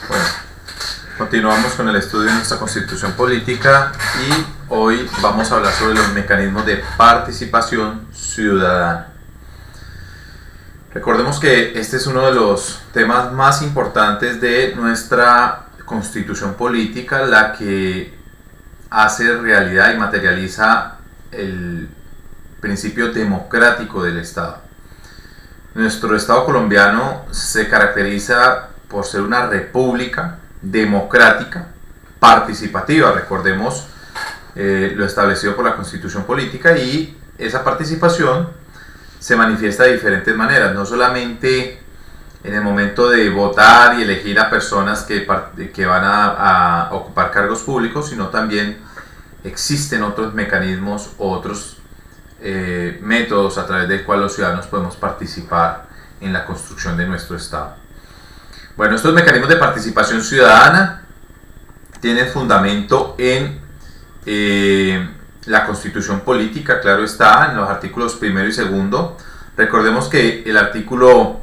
Bueno, continuamos con el estudio de nuestra Constitución Política y hoy vamos a hablar sobre los mecanismos de participación ciudadana. Recordemos que este es uno de los temas más importantes de nuestra Constitución Política, la que hace realidad y materializa el principio democrático del Estado. Nuestro Estado colombiano se caracteriza por ser una república democrática, participativa, recordemos lo establecido por la Constitución Política, y esa participación se manifiesta de diferentes maneras, no solamente en el momento de votar y elegir a personas que van a ocupar cargos públicos, sino también existen otros mecanismos, otros métodos a través del cual los ciudadanos podemos participar en la construcción de nuestro Estado. Bueno, estos mecanismos de participación ciudadana tienen fundamento en la Constitución Política, claro está, en los artículos 1 y 2. Recordemos que el artículo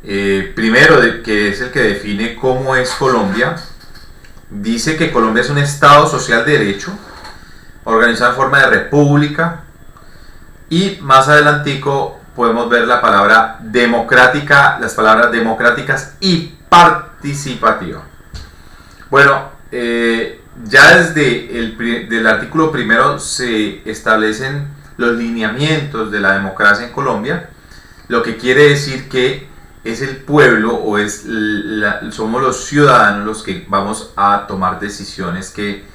1, que es el que define cómo es Colombia, dice que Colombia es un Estado social de derecho, organizado en forma de república, y más adelantico podemos ver la palabra democrática, las palabras democráticas y participativa. Bueno, ya desde el artículo 1 se establecen los lineamientos de la democracia en Colombia, lo que quiere decir que es el pueblo o somos los ciudadanos los que vamos a tomar decisiones que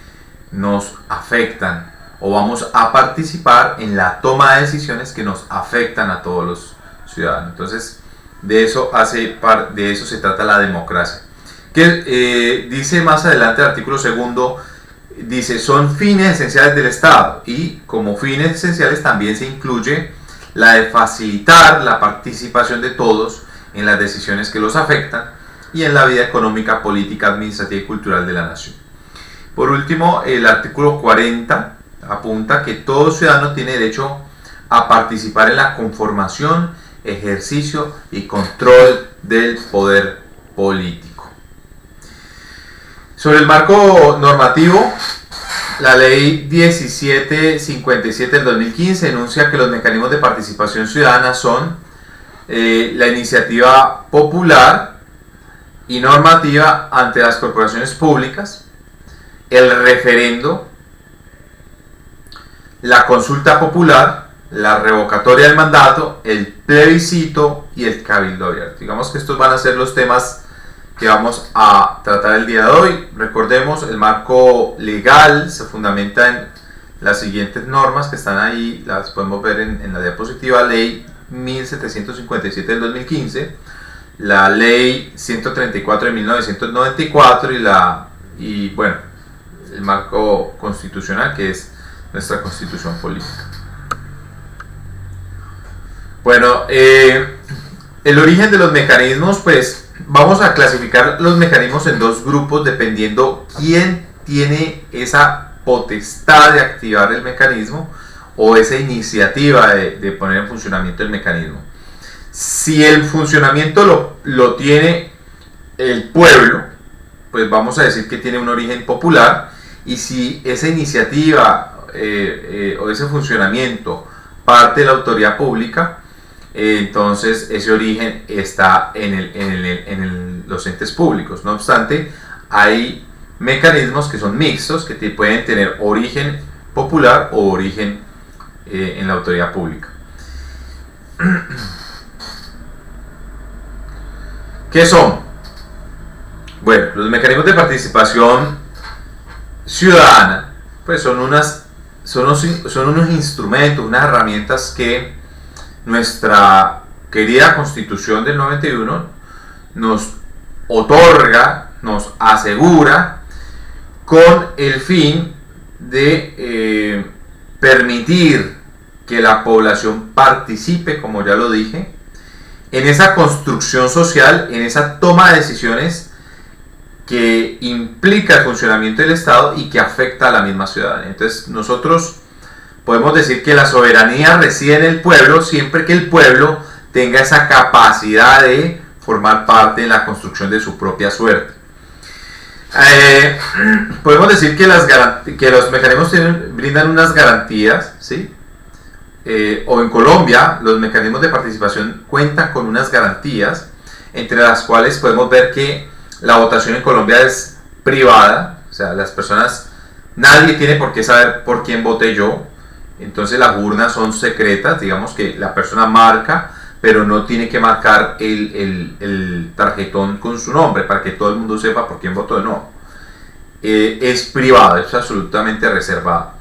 nos afectan, o vamos a participar en la toma de decisiones que nos afectan a todos los ciudadanos. Entonces, de eso se trata la democracia. Que dice más adelante el artículo 2, dice, son fines esenciales del Estado, y como fines esenciales también se incluye la de facilitar la participación de todos en las decisiones que los afectan y en la vida económica, política, administrativa y cultural de la nación. Por último, el artículo 40 apunta que todo ciudadano tiene derecho a participar en la conformación, ejercicio y control del poder político. Sobre el marco normativo, la ley 1757 del 2015 enuncia que los mecanismos de participación ciudadana son la iniciativa popular y normativa ante las corporaciones públicas, el referendo, la consulta popular, la revocatoria del mandato, el plebiscito y el cabildo abierto. Digamos que estos van a ser los temas que vamos a tratar el día de hoy. Recordemos, el marco legal se fundamenta en las siguientes normas que están ahí, las podemos ver en la diapositiva: ley 1757 del 2015, la ley 134 de 1994 y bueno, el marco constitucional, que es nuestra Constitución Política. Bueno, el origen de los mecanismos, pues vamos a clasificar los mecanismos en dos grupos dependiendo quién tiene esa potestad de activar el mecanismo o esa iniciativa de poner en funcionamiento el mecanismo. Si el funcionamiento lo tiene el pueblo, pues vamos a decir que tiene un origen popular, y si esa iniciativa o ese funcionamiento parte de la autoridad pública, entonces ese origen está en los entes públicos. No obstante, hay mecanismos que son mixtos, que pueden tener origen popular o origen en la autoridad pública. ¿Qué son? Bueno, los mecanismos de participación ciudadana pues son unos instrumentos, unas herramientas que nuestra querida Constitución del 91 nos otorga, nos asegura, con el fin de permitir que la población participe, como ya lo dije, en esa construcción social, en esa toma de decisiones que implica el funcionamiento del Estado y que afecta a la misma ciudadanía. Entonces nosotros podemos decir que la soberanía reside en el pueblo siempre que el pueblo tenga esa capacidad de formar parte en la construcción de su propia suerte. Eh, Podemos decir que, que los mecanismos brindan unas garantías, ¿sí? O en Colombia, los mecanismos de participación cuentan con unas garantías, entre las cuales podemos ver que la votación en Colombia es privada, o sea, las personas, nadie tiene por qué saber por quién voté yo, entonces las urnas son secretas, digamos que la persona marca, pero no tiene que marcar el tarjetón con su nombre para que todo el mundo sepa por quién votó, no. Es privado, es absolutamente reservado.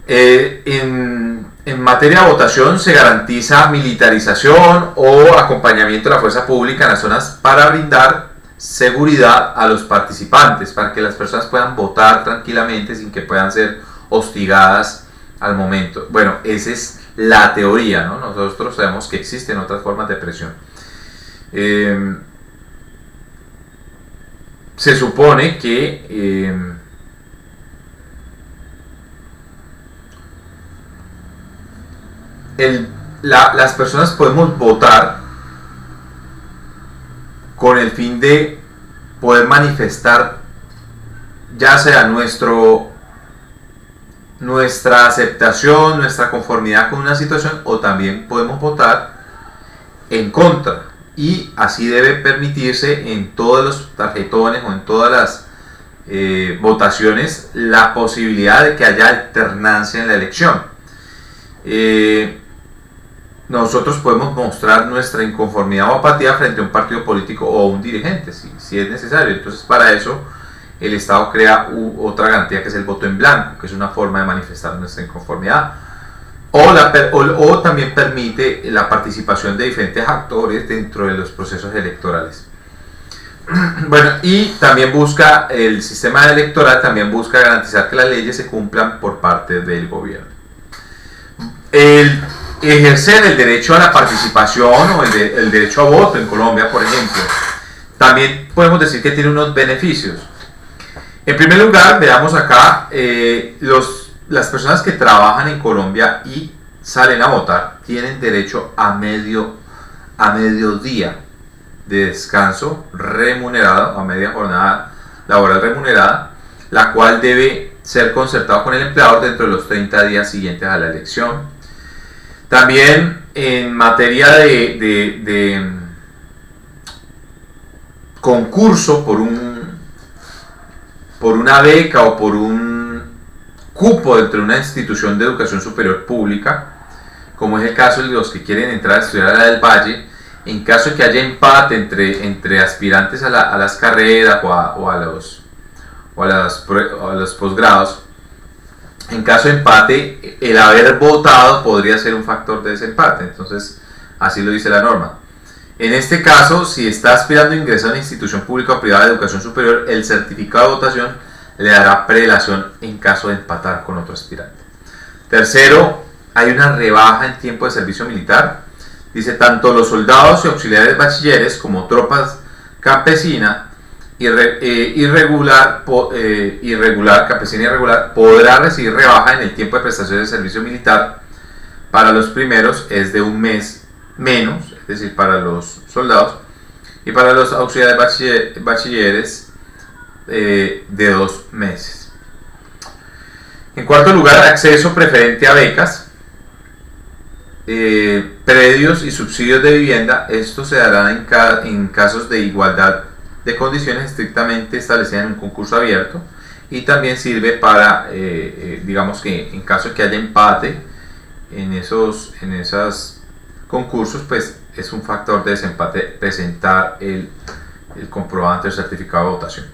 En materia de votación se garantiza militarización o acompañamiento de la fuerza pública en las zonas para brindar seguridad a los participantes, para que las personas puedan votar tranquilamente sin que puedan ser hostigadas al momento. Bueno, esa es la teoría, ¿no? Nosotros sabemos que existen otras formas de presión. Se supone que las personas podemos votar con el fin de poder manifestar ya sea nuestra aceptación, nuestra conformidad con una situación, o también podemos votar en contra, y así debe permitirse en todos los tarjetones o en todas las votaciones la posibilidad de que haya alternancia en la elección. Nosotros podemos mostrar nuestra inconformidad o apatía frente a un partido político o un dirigente, si es necesario. Entonces, para eso el Estado crea otra garantía, que es el voto en blanco, que es una forma de manifestar nuestra inconformidad, o también permite la participación de diferentes actores dentro de los procesos electorales. Bueno, y también busca, el sistema electoral también busca garantizar que las leyes se cumplan por parte del gobierno. El ejercer el derecho a la participación o el derecho a voto en Colombia, por ejemplo, también podemos decir que tiene unos beneficios. En primer lugar, veamos acá, las personas que trabajan en Colombia y salen a votar tienen derecho a mediodía de descanso remunerado, a media jornada laboral remunerada, la cual debe ser concertado con el empleador dentro de los 30 días siguientes a la elección. También en materia de concurso por una beca o por un cupo dentro de una institución de educación superior pública, como es el caso de los que quieren entrar a estudiar a la del Valle, en caso de que haya empate entre aspirantes a las carreras o a los posgrados, en caso de empate, el haber votado podría ser un factor de desempate. Entonces, así lo dice la norma. En este caso, si está aspirando a ingresar a una institución pública o privada de educación superior, el certificado de votación le dará prelación en caso de empatar con otro aspirante. Tercero, hay una rebaja en tiempo de servicio militar. Dice, tanto los soldados y auxiliares bachilleres como tropas campesinas campesina irregular podrá recibir rebaja en el tiempo de prestación de servicio militar. Para los primeros es de un mes menos, es decir, para los soldados, y para los auxiliares bachilleres de 2 meses. En cuarto lugar, acceso preferente a becas, predios y subsidios de vivienda. Estos se darán en casos de igualdad de condiciones estrictamente establecidas en un concurso abierto, y también sirve para, digamos que en caso de que haya empate en esos concursos, pues es un factor de desempate presentar el comprobante o certificado de votación.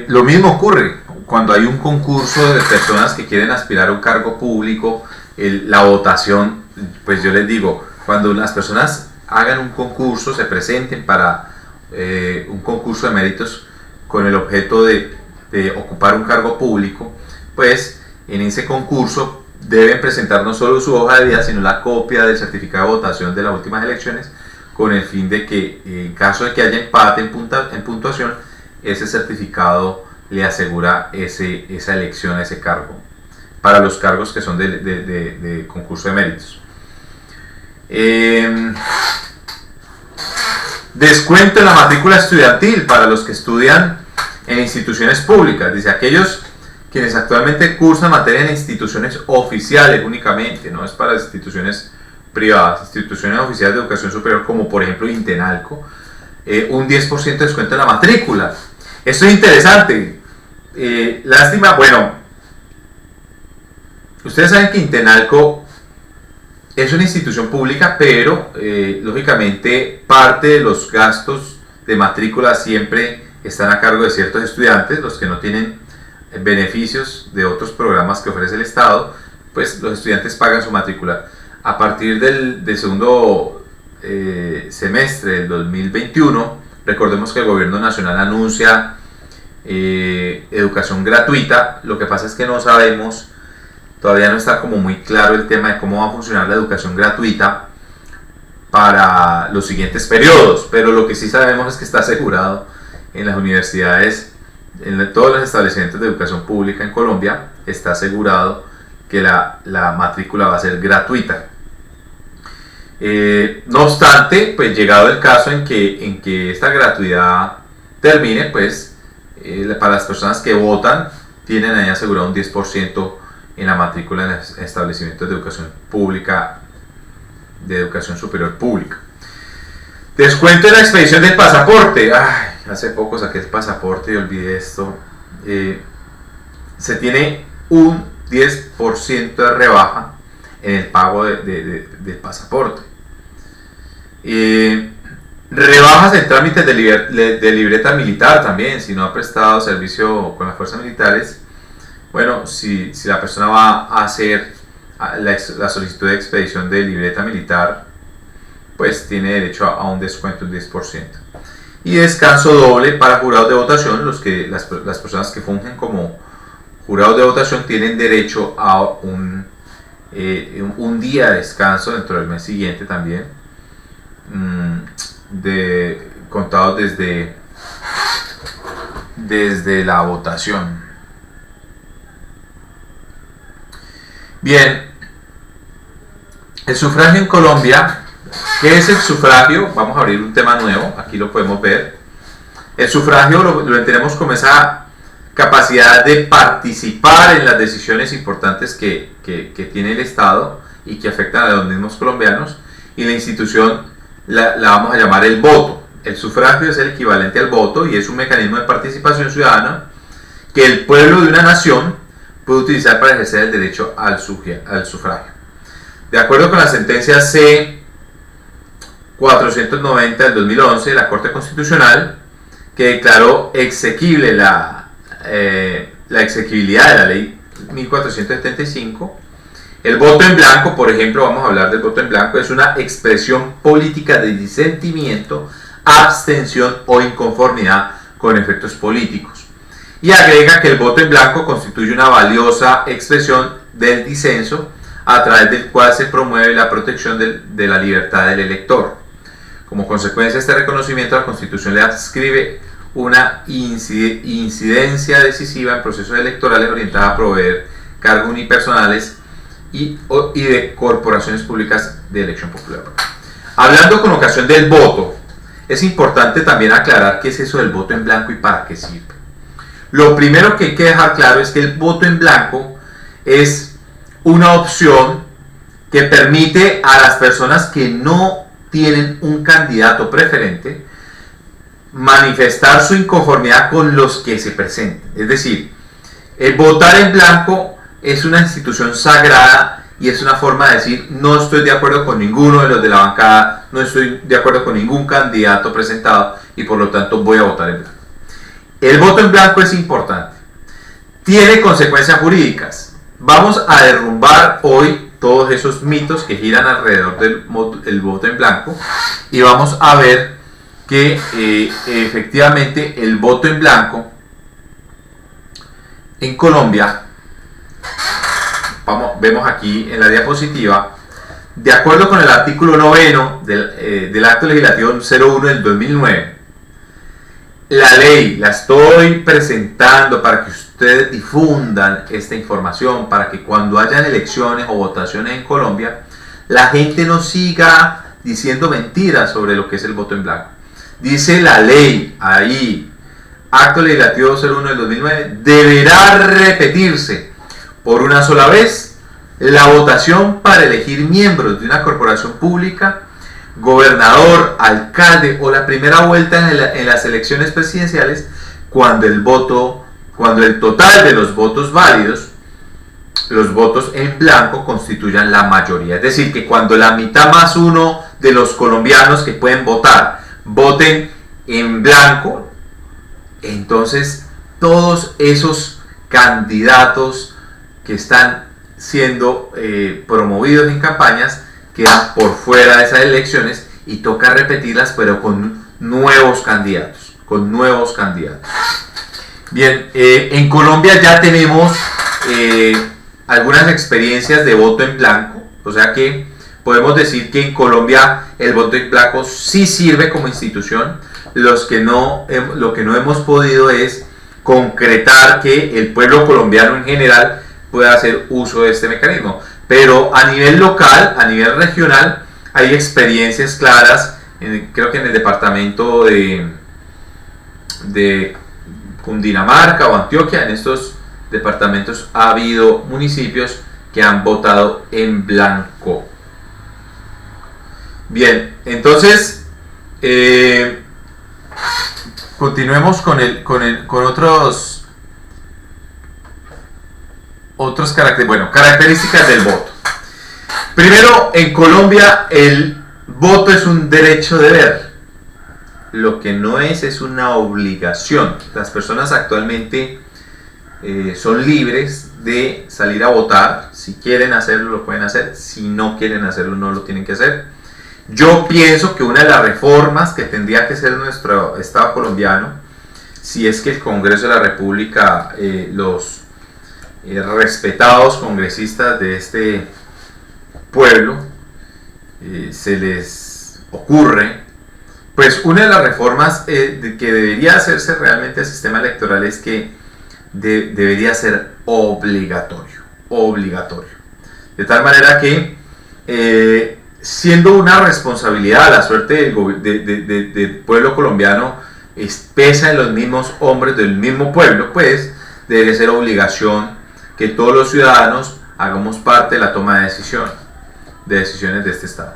Lo mismo ocurre cuando hay un concurso de personas que quieren aspirar a un cargo público. La votación, pues yo les digo, cuando las personas hagan un concurso, se presenten para un concurso de méritos con el objeto de ocupar un cargo público, pues en ese concurso deben presentar no solo su hoja de vida, sino la copia del certificado de votación de las últimas elecciones, con el fin de que en caso de que haya empate en puntuación, ese certificado le asegura esa elección, ese cargo, para los cargos que son de concurso de méritos. Descuento en la matrícula estudiantil para los que estudian en instituciones públicas. Dice, aquellos quienes actualmente cursan materia en instituciones oficiales únicamente, no es para instituciones privadas, instituciones oficiales de educación superior como por ejemplo Intenalco, un 10% de descuento en la matrícula. Esto es interesante. Lástima, bueno, ustedes saben que Intenalco es una institución pública, pero lógicamente parte de los gastos de matrícula siempre están a cargo de ciertos estudiantes, los que no tienen beneficios de otros programas que ofrece el Estado, pues los estudiantes pagan su matrícula. A partir del segundo semestre del 2021, recordemos que el gobierno nacional anuncia educación gratuita. Lo que pasa es que no sabemos, todavía no está como muy claro el tema de cómo va a funcionar la educación gratuita para los siguientes periodos, pero lo que sí sabemos es que está asegurado en las universidades, en todos los establecimientos de educación pública en Colombia, está asegurado que la matrícula va a ser gratuita. No obstante, pues llegado el caso en que esta gratuidad termine, pues para las personas que votan tienen ahí asegurado un 10% en la matrícula en los establecimientos de educación pública, de educación superior pública. Descuento en la expedición del pasaporte. Ay, hace poco saqué el pasaporte y olvidé esto. Se tiene un 10% de rebaja en el pago del pasaporte. Rebajas en trámites de libreta militar también, si no ha prestado servicio con las fuerzas militares. Bueno, si la persona va a hacer la solicitud de expedición de libreta militar, pues tiene derecho a un descuento del 10%. Y descanso doble para jurados de votación. Las personas que fungen como jurados de votación tienen derecho a un día de descanso dentro del mes siguiente también, contado desde la votación. Bien, el sufragio en Colombia. ¿Qué es el sufragio? Vamos a abrir un tema nuevo, aquí lo podemos ver. El sufragio lo entendemos como esa capacidad de participar en las decisiones importantes que tiene el Estado y que afectan a los mismos colombianos, y la institución la vamos a llamar el voto. El sufragio es el equivalente al voto y es un mecanismo de participación ciudadana que el pueblo de una nación puede utilizar para ejercer el derecho al sufragio. De acuerdo con la sentencia C 490 del 2011, la Corte Constitucional, que declaró exequible la exequibilidad de la Ley 1475, el voto en blanco, por ejemplo, vamos a hablar del voto en blanco, es una expresión política de disentimiento, abstención o inconformidad con efectos políticos. Y agrega que el voto en blanco constituye una valiosa expresión del disenso a través del cual se promueve la protección de la libertad del elector. Como consecuencia de este reconocimiento, la Constitución le adscribe una incidencia decisiva en procesos electorales orientada a proveer cargos unipersonales y de corporaciones públicas de elección popular. Hablando con ocasión del voto, es importante también aclarar qué es eso del voto en blanco y para qué sirve. Lo primero que hay que dejar claro es que el voto en blanco es una opción que permite a las personas que no tienen un candidato preferente manifestar su inconformidad con los que se presenten. Es decir, el votar en blanco es una institución sagrada y es una forma de decir: no estoy de acuerdo con ninguno de los de la bancada, no estoy de acuerdo con ningún candidato presentado y por lo tanto voy a votar en blanco. El voto en blanco es importante, tiene consecuencias jurídicas. Vamos a derrumbar hoy todos esos mitos que giran alrededor del voto en blanco y vamos a ver que efectivamente el voto en blanco en Colombia, vemos aquí en la diapositiva, de acuerdo con el artículo 9 del Acto Legislativo 01 del 2009, la ley la estoy presentando para que ustedes difundan esta información, para que cuando hayan elecciones o votaciones en Colombia, la gente no siga diciendo mentiras sobre lo que es el voto en blanco. Dice la ley ahí, Acto Legislativo 01 del 2009, deberá repetirse por una sola vez la votación para elegir miembros de una corporación pública, gobernador, alcalde o la primera vuelta en las elecciones presidenciales cuando el total de los votos válidos, los votos en blanco, constituyan la mayoría. Es decir, que cuando la mitad más uno de los colombianos que pueden votar voten en blanco, entonces todos esos candidatos que están siendo promovidos en campañas quedan por fuera de esas elecciones y toca repetirlas, pero con nuevos candidatos. Bien, en Colombia ya tenemos algunas experiencias de voto en blanco, o sea que podemos decir que en Colombia el voto en blanco sí sirve como institución. Lo que no hemos podido es concretar que el pueblo colombiano en general pueda hacer uso de este mecanismo. Pero a nivel local, a nivel regional, hay experiencias claras, creo que en el departamento de Cundinamarca o Antioquia, en estos departamentos ha habido municipios que han votado en blanco. Bien, entonces continuemos con otros características del voto. Primero, en Colombia el voto es un derecho-deber. Lo que no es una obligación. Las personas actualmente son libres de salir a votar. Si quieren hacerlo, lo pueden hacer. Si no quieren hacerlo, no lo tienen que hacer. Yo pienso que una de las reformas que tendría que hacer nuestro Estado colombiano, si es que el Congreso de la República, los respetados congresistas de este pueblo, se les ocurre, pues una de las reformas que debería hacerse realmente al sistema electoral es que debería ser obligatorio. De tal manera que siendo una responsabilidad, la suerte del pueblo colombiano pesa en los mismos hombres del mismo pueblo, pues debe ser obligación que todos los ciudadanos hagamos parte de la toma de decisiones de este Estado.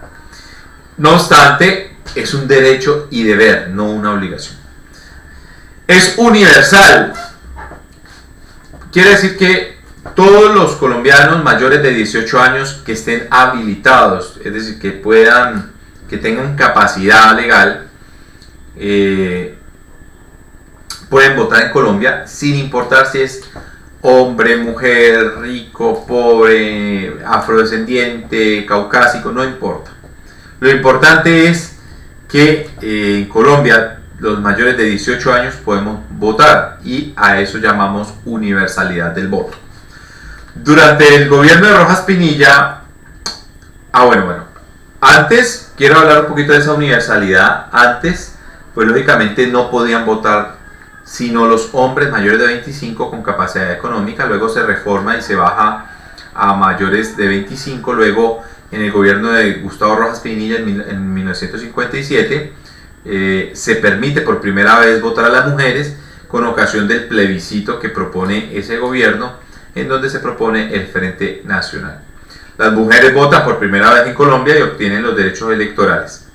No obstante, es un derecho y deber, no una obligación. Es universal. Quiere decir que todos los colombianos mayores de 18 años que estén habilitados, es decir, que tengan capacidad legal, pueden votar en Colombia sin importar si es hombre, mujer, rico, pobre, afrodescendiente, caucásico, no importa. Lo importante es que en Colombia los mayores de 18 años podemos votar y a eso llamamos universalidad del voto. Durante el gobierno de Rojas Pinilla, antes, quiero hablar un poquito de esa universalidad. Antes, pues lógicamente no podían votar sino los hombres mayores de 25 con capacidad económica. Luego se reforma y se baja a mayores de 25. Luego, en el gobierno de Gustavo Rojas Pinilla en 1957, se permite por primera vez votar a las mujeres con ocasión del plebiscito que propone ese gobierno, en donde se propone el Frente Nacional. Las mujeres votan por primera vez en Colombia y obtienen los derechos electorales.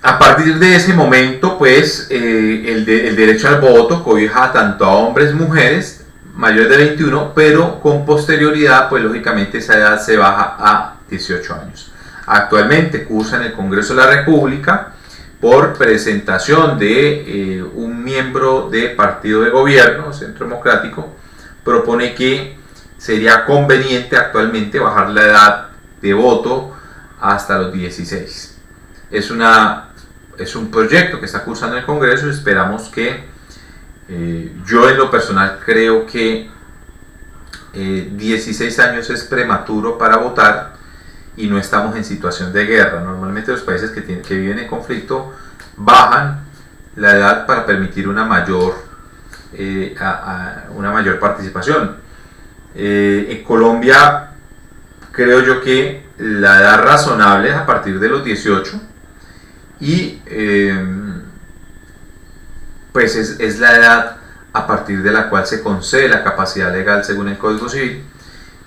A partir de ese momento, pues, el derecho al voto cobija tanto a hombres y mujeres mayores de 21, pero con posterioridad, pues lógicamente esa edad se baja a 18 años. Actualmente cursa en el Congreso de la República por presentación de un miembro de partido de gobierno, Centro Democrático, propone que sería conveniente actualmente bajar la edad de voto hasta los 16. Es un proyecto que está cursando el Congreso y esperamos que, yo en lo personal creo que 16 años es prematuro para votar y no estamos en situación de guerra. Normalmente los países que viven en conflicto bajan la edad para permitir una mayor participación. En Colombia creo yo que la edad razonable es a partir de los 18 y pues es la edad a partir de la cual se concede la capacidad legal según el Código Civil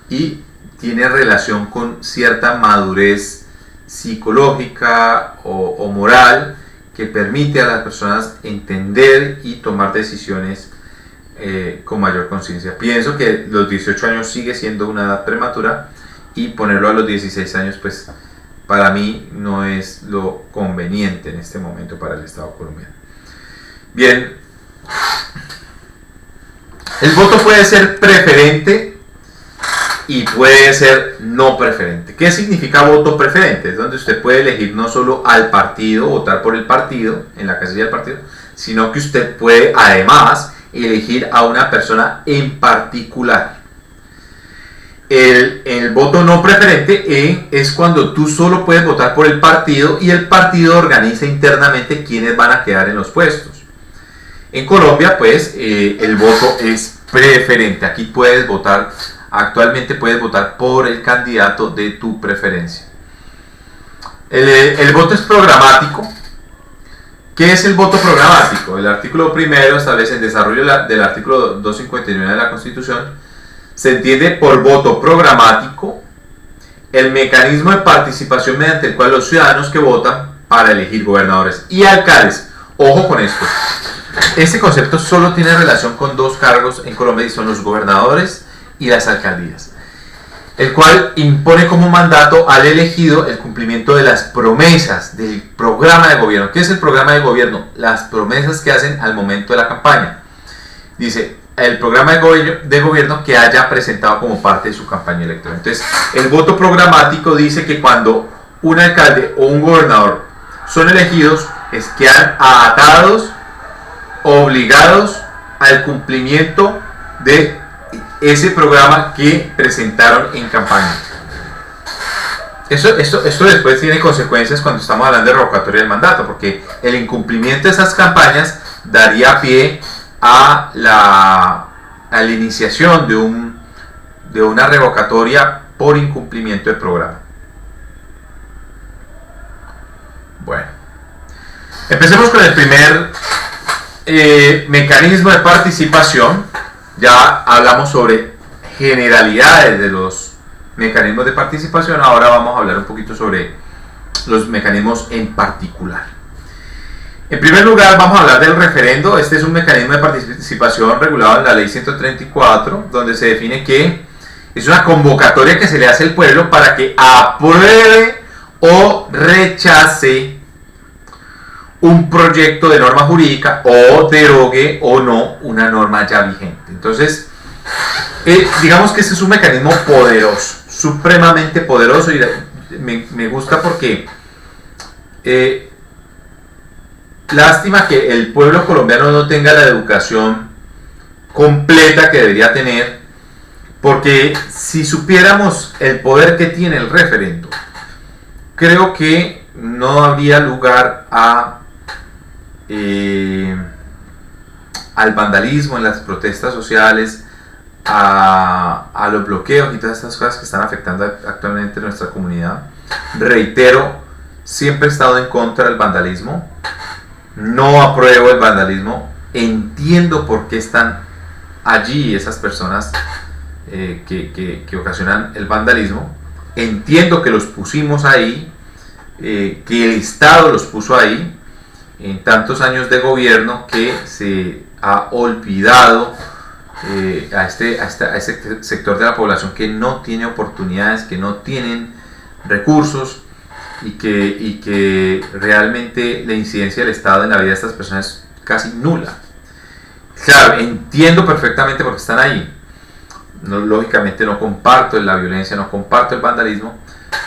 y tiene relación con cierta madurez psicológica o moral que permite a las personas entender y tomar decisiones con mayor conciencia. Pienso que los 18 años sigue siendo una edad prematura y ponerlo a los 16 años pues para mí no es lo conveniente en este momento para el Estado colombiano. Bien, el voto puede ser preferente y puede ser no preferente. ¿Qué significa voto preferente? Es donde usted puede elegir no solo al partido, votar por el partido, en la casilla del partido, sino que usted puede además elegir a una persona en particular. El voto no preferente es cuando tú solo puedes votar por el partido y el partido organiza internamente quiénes van a quedar en los puestos. En Colombia, pues, el voto es preferente. Aquí puedes votar, actualmente puedes votar por el candidato de tu preferencia. El voto es programático. ¿Qué es el voto programático? El artículo primero establece el desarrollo del artículo 259 de la Constitución. Se entiende por voto programático el mecanismo de participación mediante el cual los ciudadanos que votan para elegir gobernadores y alcaldes. Ojo con esto. Este concepto solo tiene relación con dos cargos en Colombia y son los gobernadores y las alcaldías, el cual impone como mandato al elegido el cumplimiento de las promesas del programa de gobierno. ¿Qué es el programa de gobierno? Las promesas que hacen al momento de la campaña. Dice, el programa de gobierno que haya presentado como parte de su campaña electoral. Entonces, el voto programático dice que cuando un alcalde o un gobernador son elegidos, quedan atados, obligados al cumplimiento de ese programa que presentaron en campaña. Esto después tiene consecuencias cuando estamos hablando de revocatoria del mandato, porque el incumplimiento de esas campañas daría pie a la iniciación de una revocatoria por incumplimiento de programa. Bueno, empecemos con el primer mecanismo de participación. Ya hablamos sobre generalidades de los mecanismos de participación, ahora vamos a hablar un poquito sobre los mecanismos en particular. En primer lugar vamos a hablar del referendo. Este es un mecanismo de participación regulado en la ley 134, donde se define que es una convocatoria que se le hace al pueblo para que apruebe o rechace un proyecto de norma jurídica o derogue o no una norma ya vigente. Entonces, digamos que este es un mecanismo poderoso, supremamente poderoso, y me gusta porque lástima que el pueblo colombiano no tenga la educación completa que debería tener, porque si supiéramos el poder que tiene el referendo, creo que no habría lugar al vandalismo en las protestas sociales, a los bloqueos y todas estas cosas que están afectando actualmente nuestra comunidad. Reitero, siempre he estado en contra del vandalismo, no apruebo el vandalismo, entiendo por qué están allí esas personas que ocasionan el vandalismo, entiendo que los pusimos ahí, que el Estado los puso ahí en tantos años de gobierno que se ha olvidado a este sector de la población que no tiene oportunidades, que no tienen recursos y que realmente la incidencia del Estado en la vida de estas personas es casi nula. Claro, entiendo perfectamente por qué están ahí. No, lógicamente no comparto la violencia, no comparto el vandalismo,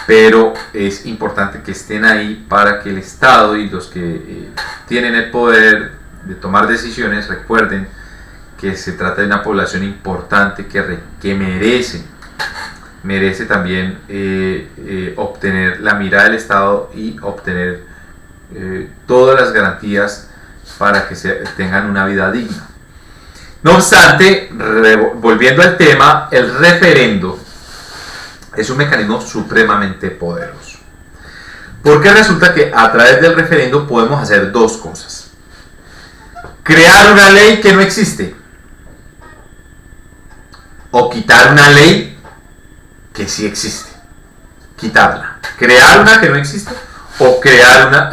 pero es importante que estén ahí para que el Estado y los que tienen el poder de tomar decisiones recuerden que se trata de una población importante que merece también obtener la mirada del Estado y obtener todas las garantías para que tengan una vida digna. No obstante, volviendo al tema, el referendo es un mecanismo supremamente poderoso. Porque resulta que a través del referendo podemos hacer dos cosas. Crear una ley que no existe. O quitar una ley que sí existe. Quitarla. Crear una que no existe. O crear una.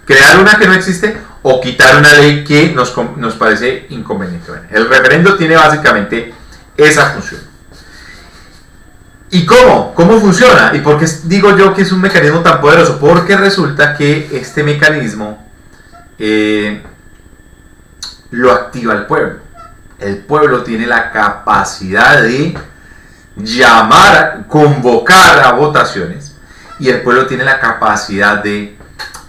Crear una que no existe. O quitar una ley que nos parece inconveniente. Bueno, el referendo tiene básicamente esa función. ¿Y cómo? ¿Cómo funciona? ¿Y por qué digo yo que es un mecanismo tan poderoso? Porque resulta que este mecanismo lo activa el pueblo. El pueblo tiene la capacidad de llamar, convocar a votaciones, y el pueblo tiene la capacidad de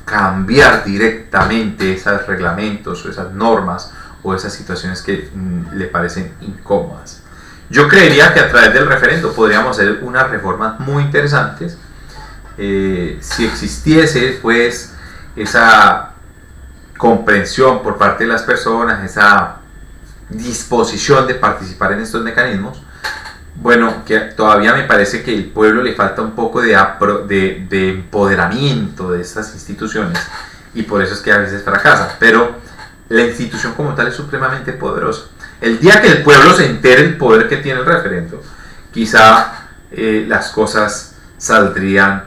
cambiar directamente esos reglamentos o esas normas o esas situaciones que le parecen incómodas. Yo creería que a través del referendo podríamos hacer unas reformas muy interesantes si existiese pues esa comprensión por parte de las personas, esa disposición de participar en estos mecanismos. Bueno, que todavía me parece que al pueblo le falta un poco de empoderamiento de estas instituciones, y por eso es que a veces fracasa, pero la institución como tal es supremamente poderosa. El día que el pueblo se entere del poder que tiene el referendo, quizá las cosas saldrían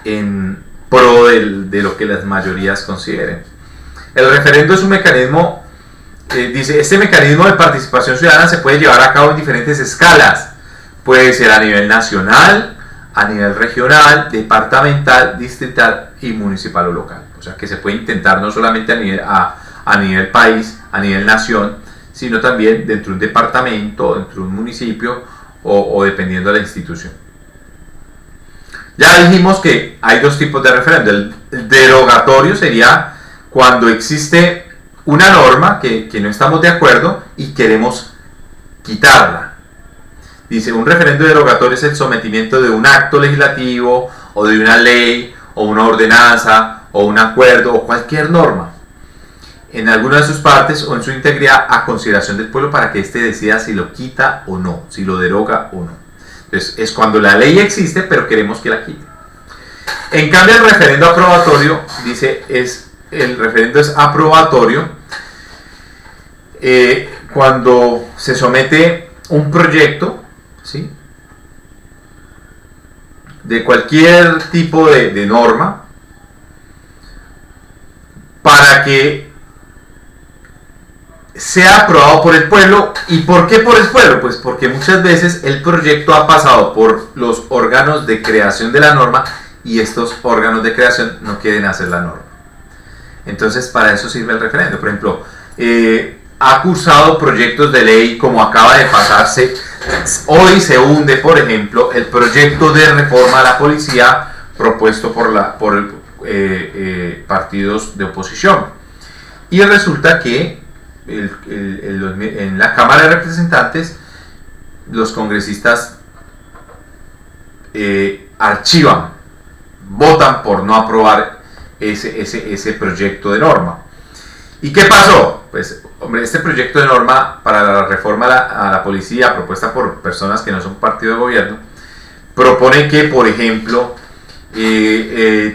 en pro de lo que las mayorías consideren. El referendo es un mecanismo, dice, este mecanismo de participación ciudadana se puede llevar a cabo en diferentes escalas. Puede ser a nivel nacional, a nivel regional, departamental, distrital y municipal o local. O sea que se puede intentar no solamente a nivel país, a nivel nación, sino también dentro de un departamento, dentro de un municipio o dependiendo de la institución. Ya dijimos que hay dos tipos de referendo. El derogatorio sería cuando existe una norma que no estamos de acuerdo y queremos quitarla. Dice, un referendo derogatorio es el sometimiento de un acto legislativo o de una ley o una ordenanza o un acuerdo o cualquier norma en alguna de sus partes o en su integridad a consideración del pueblo para que éste decida si lo quita o no, si lo deroga o no. Entonces es cuando la ley existe pero queremos que la quite. En cambio el referendo aprobatorio, dice, el referendo es aprobatorio cuando se somete un proyecto, ¿sí?, de cualquier tipo de norma para que sea aprobado por el pueblo. ¿Y por qué por el pueblo? Pues porque muchas veces el proyecto ha pasado por los órganos de creación de la norma y estos órganos de creación no quieren hacer la norma. Entonces para eso sirve el referendo. Por ejemplo, ha cursado proyectos de ley como acaba de pasarse. Hoy se hunde, por ejemplo, el proyecto de reforma a la policía propuesto por partidos de oposición. Y resulta que en la Cámara de Representantes los congresistas archivan, votan por no aprobar ese proyecto de norma. ¿Y qué pasó? Pues, hombre, este proyecto de norma para la reforma a la policía, propuesta por personas que no son partido de gobierno, propone que, por ejemplo,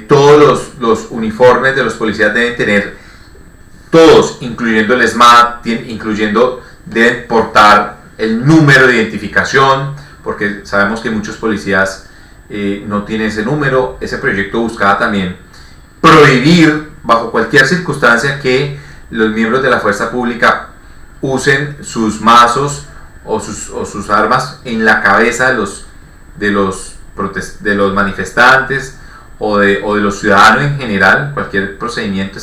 todos los uniformes de los policías deben tener, todos, incluyendo el SMAT, deben portar el número de identificación, porque sabemos que muchos policías no tienen ese número. Ese proyecto buscaba también prohibir, bajo cualquier circunstancia, que los miembros de la fuerza pública usen sus mazos o sus armas en la cabeza de los manifestantes o de los ciudadanos en general. Cualquier procedimiento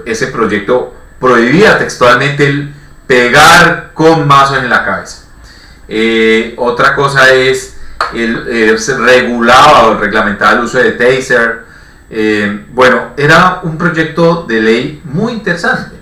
ese proyecto prohibía textualmente el pegar con mazos en la cabeza. Otra cosa es se regulaba o reglamentaba el uso de taser. Bueno, era un proyecto de ley muy interesante,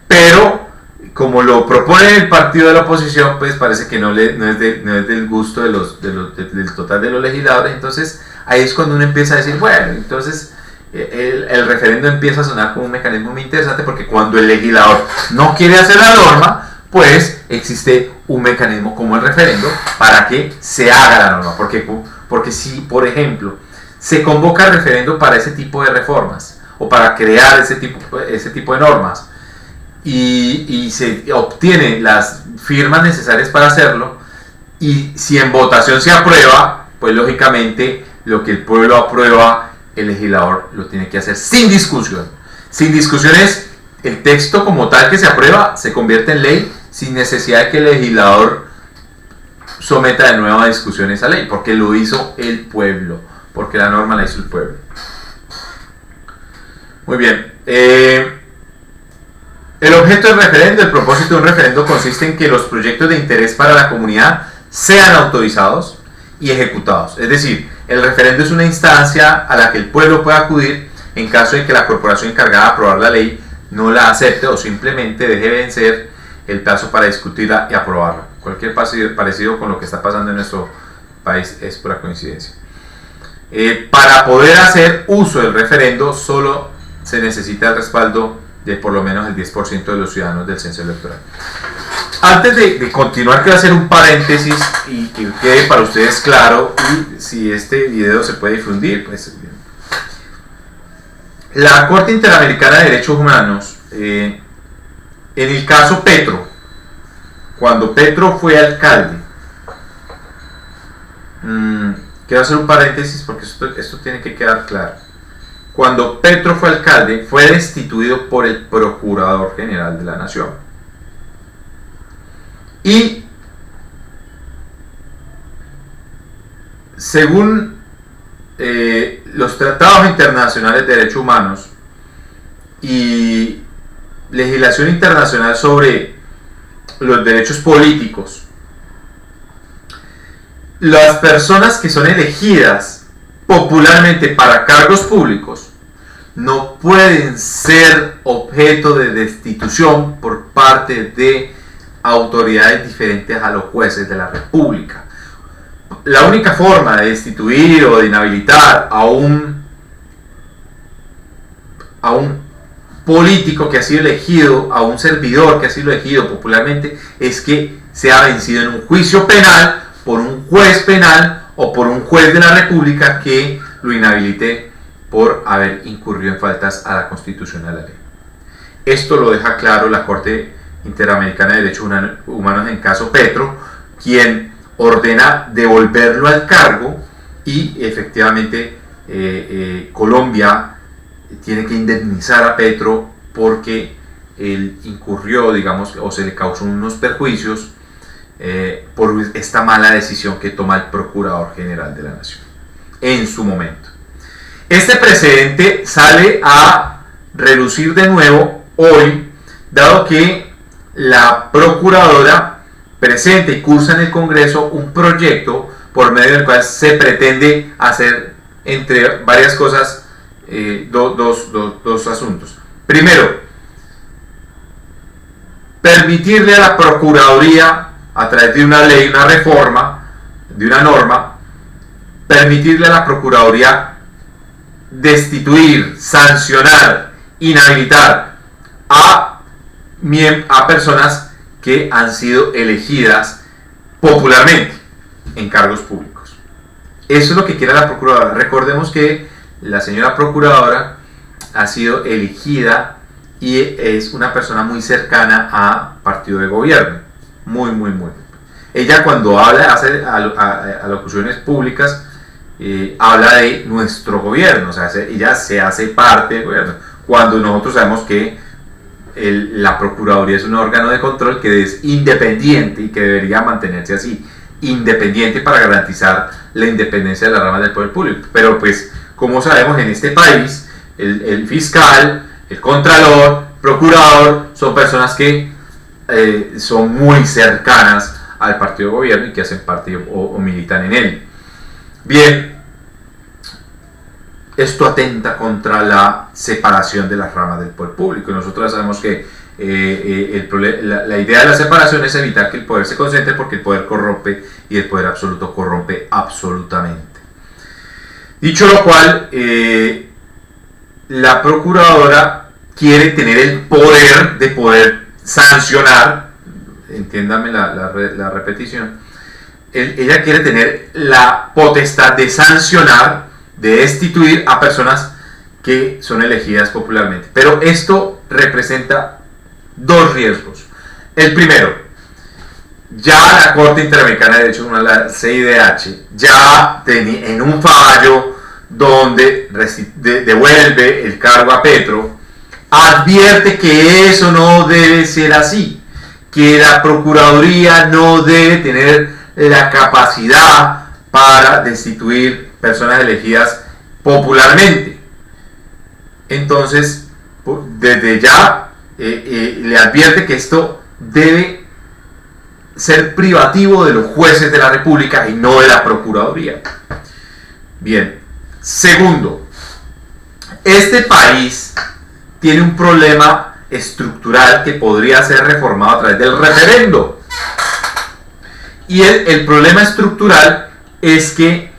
pero como lo propone el partido de la oposición, pues parece que no es del gusto del total de los legisladores. Entonces ahí es cuando uno empieza a decir, bueno, entonces el referendo empieza a sonar como un mecanismo muy interesante, porque cuando el legislador no quiere hacer la norma, pues existe un mecanismo como el referendo para que se haga la norma. Porque si, por ejemplo, se convoca el referendo para ese tipo de reformas o para crear ese tipo de normas y se obtienen las firmas necesarias para hacerlo, y si en votación se aprueba, pues lógicamente lo que el pueblo aprueba, el legislador lo tiene que hacer sin discusión. Sin discusiones, el texto como tal que se aprueba se convierte en ley sin necesidad de que el legislador someta de nuevo a discusión esa ley, porque lo hizo el pueblo, porque la norma la hizo el pueblo. Muy bien. El objeto del referendo, el propósito de un referendo consiste en que los proyectos de interés para la comunidad sean autorizados y ejecutados. Es decir, el referendo es una instancia a la que el pueblo puede acudir en caso de que la corporación encargada de aprobar la ley no la acepte o simplemente deje vencer el plazo para discutirla y aprobarla. Cualquier parecido con lo que está pasando en nuestro país es pura coincidencia. Para poder hacer uso del referendo solo se necesita el respaldo de por lo menos el 10% de los ciudadanos del censo electoral. Antes de continuar, quiero hacer un paréntesis y que quede para ustedes claro, y si este video se puede difundir, pues bien. La Corte Interamericana de Derechos Humanos, en el caso Petro, cuando Petro fue alcalde, quiero hacer un paréntesis porque esto tiene que quedar claro. Cuando Petro fue alcalde, fue destituido por el Procurador General de la Nación. Y según los tratados internacionales de derechos humanos y legislación internacional sobre los derechos políticos, las personas que son elegidas popularmente para cargos públicos no pueden ser objeto de destitución por parte de autoridades diferentes a los jueces de la República. La única forma de destituir o de inhabilitar a un político que ha sido elegido, a un servidor que ha sido elegido popularmente, es que sea vencido en un juicio penal por un juez penal o por un juez de la República que lo inhabilite por haber incurrido en faltas a la Constitución y a la ley. Esto lo deja claro la Corte Interamericana de Derechos Humanos en caso Petro, quien ordena devolverlo al cargo, y efectivamente Colombia tiene que indemnizar a Petro porque él incurrió, digamos, o se le causó unos perjuicios por esta mala decisión que toma el Procurador General de la Nación en su momento. Este precedente sale a relucir de nuevo hoy, dado que la Procuradora presenta y cursa en el Congreso un proyecto por medio del cual se pretende hacer, entre varias cosas, dos asuntos. Primero, permitirle a la Procuraduría, a través de una ley, una reforma, de una norma, permitirle a la Procuraduría destituir, sancionar, inhabilitar a personas que han sido elegidas popularmente en cargos públicos. Eso es lo que quiere la Procuradora. Recordemos que la señora Procuradora ha sido elegida y es una persona muy cercana a partido de gobierno. Muy. Ella, cuando habla, hace alocuciones públicas, habla de nuestro gobierno, o sea, ella se hace parte del gobierno, cuando nosotros sabemos que la Procuraduría es un órgano de control que es independiente y que debería mantenerse así, independiente, para garantizar la independencia de las ramas del poder público. Pero pues, como sabemos, en este país el fiscal, el contralor, procurador son personas que son muy cercanas al partido de gobierno y que hacen parte o militan en él. Bien, esto atenta contra la separación de las ramas del poder público. Nosotros sabemos que la idea de la separación es evitar que el poder se concentre, porque el poder corrompe y el poder absoluto corrompe absolutamente. Dicho lo cual, la Procuradora quiere tener el poder de poder sancionar, entiéndame la repetición, ella quiere tener la potestad de sancionar, de destituir a personas que son elegidas popularmente. Pero esto representa dos riesgos. El primero, ya la Corte Interamericana de Derechos Humanos, la CIDH, ya en un fallo donde devuelve el cargo a Petro, advierte que eso no debe ser así, que la Procuraduría no debe tener la capacidad para destituir personas elegidas popularmente. Entonces, desde ya le advierte que esto debe ser privativo de los jueces de la República y no de la Procuraduría. Bien, segundo, este país tiene un problema estructural que podría ser reformado a través del referendo. Y el problema estructural es que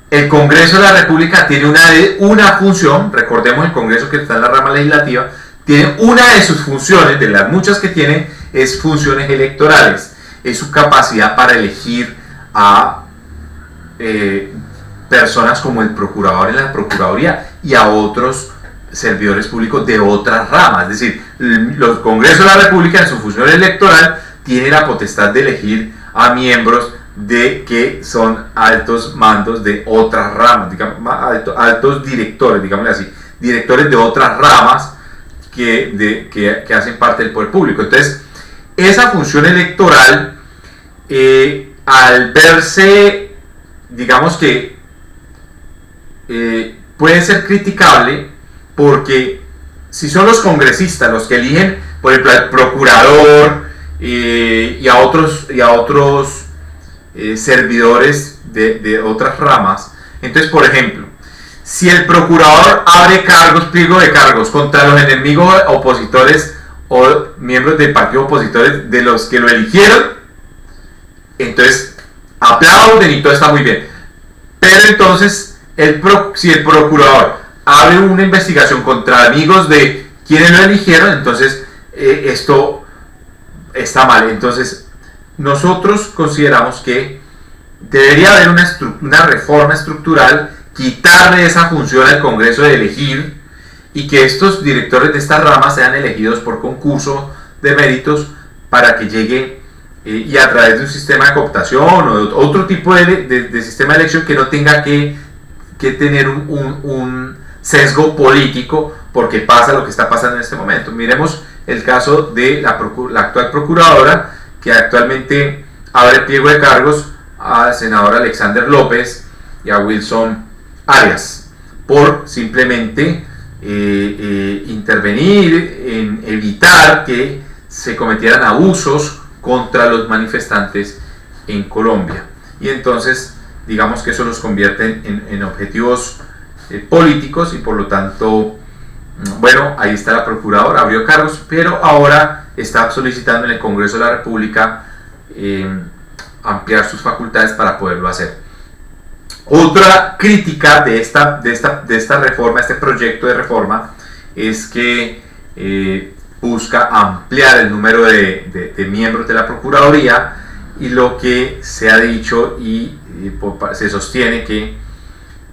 el Congreso de la República tiene una función, recordemos el Congreso que está en la rama legislativa, tiene una de sus funciones, de las muchas que tiene, es funciones electorales, es su capacidad para elegir a personas como el procurador en la Procuraduría y a otros servidores públicos de otras ramas. Es decir, los Congresos de la República en su función electoral tienen la potestad de elegir a miembros que son altos mandos de otras ramas, digamos, altos directores, digámosle así, directores de otras ramas que hacen parte del poder público. Entonces, esa función electoral, al verse, digamos que puede ser criticable, porque si son los congresistas los que eligen, por ejemplo, al procurador y a otros servidores de otras ramas, entonces, por ejemplo, si el procurador abre pliego de cargos contra los enemigos opositores o miembros del partido opositores de los que lo eligieron, entonces aplauden y todo está muy bien. Pero entonces, si el procurador abre una investigación contra amigos de quienes lo eligieron, entonces esto está mal. Entonces, nosotros consideramos que debería haber una reforma estructural, quitarle esa función al Congreso de elegir, y que estos directores de estas ramas sean elegidos por concurso de méritos para que llegue y a través de un sistema de cooptación o de otro tipo de sistema de elección que no tenga que tener un sesgo político, porque pasa lo que está pasando en este momento. Miremos el caso de la actual procuradora, que actualmente abre pliego de cargos al senador Alexander López y a Wilson Arias por simplemente intervenir en evitar que se cometieran abusos contra los manifestantes en Colombia. Y entonces, digamos que eso los convierte en objetivos políticos, y por lo tanto, bueno, ahí está la procuradora, abrió cargos, pero ahora está solicitando en el Congreso de la República ampliar sus facultades para poderlo hacer. Otra crítica de esta reforma, este proyecto de reforma, es que busca ampliar el número de miembros de la Procuraduría, y lo que se ha dicho y se sostiene que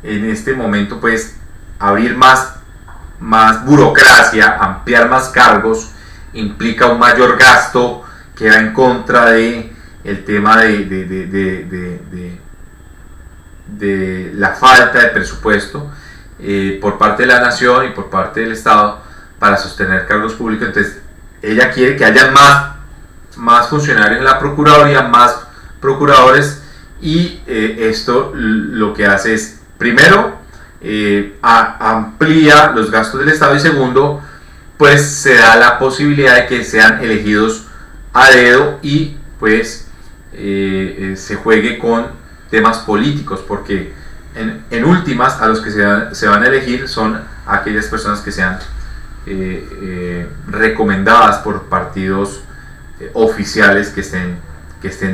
en este momento, pues, abrir más burocracia, ampliar más cargos, implica un mayor gasto que va en contra de el tema de la falta de presupuesto por parte de la nación y por parte del Estado para sostener cargos públicos. Entonces, ella quiere que haya más funcionarios en la Procuraduría, más procuradores, y esto lo que hace es, primero, amplía los gastos del Estado, y segundo, pues se da la posibilidad de que sean elegidos a dedo y pues se juegue con temas políticos, porque en últimas a los que se van a elegir son aquellas personas que sean recomendadas por partidos oficiales que estén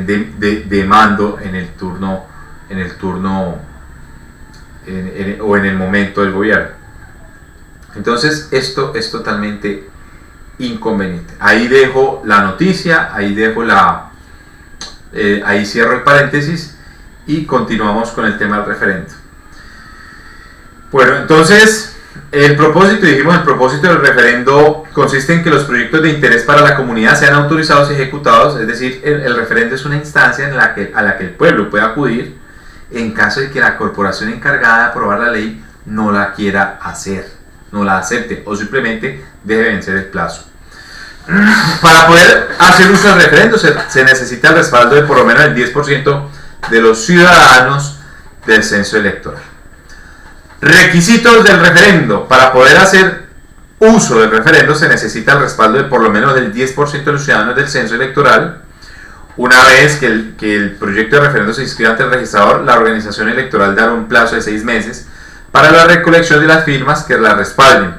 de mando en el turno o en el momento del gobierno. Entonces, esto es totalmente inconveniente. Ahí dejo la noticia, ahí cierro el paréntesis y continuamos con el tema del referendo. Bueno, entonces, el propósito del referendo consiste en que los proyectos de interés para la comunidad sean autorizados y ejecutados, es decir, el referendo es una instancia a la que el pueblo puede acudir en caso de que la corporación encargada de aprobar la ley no la quiera hacer, no la acepte o simplemente deje vencer el plazo. Para poder hacer uso del referendo se necesita el respaldo de por lo menos el 10% de los ciudadanos del censo electoral. Requisitos del referendo. Para poder hacer uso del referendo se necesita el respaldo de por lo menos el 10% de los ciudadanos del censo electoral. Una vez que el proyecto de referendo se inscriba ante el registrador, la organización electoral dará un plazo de 6 meses para la recolección de las firmas que la respalden.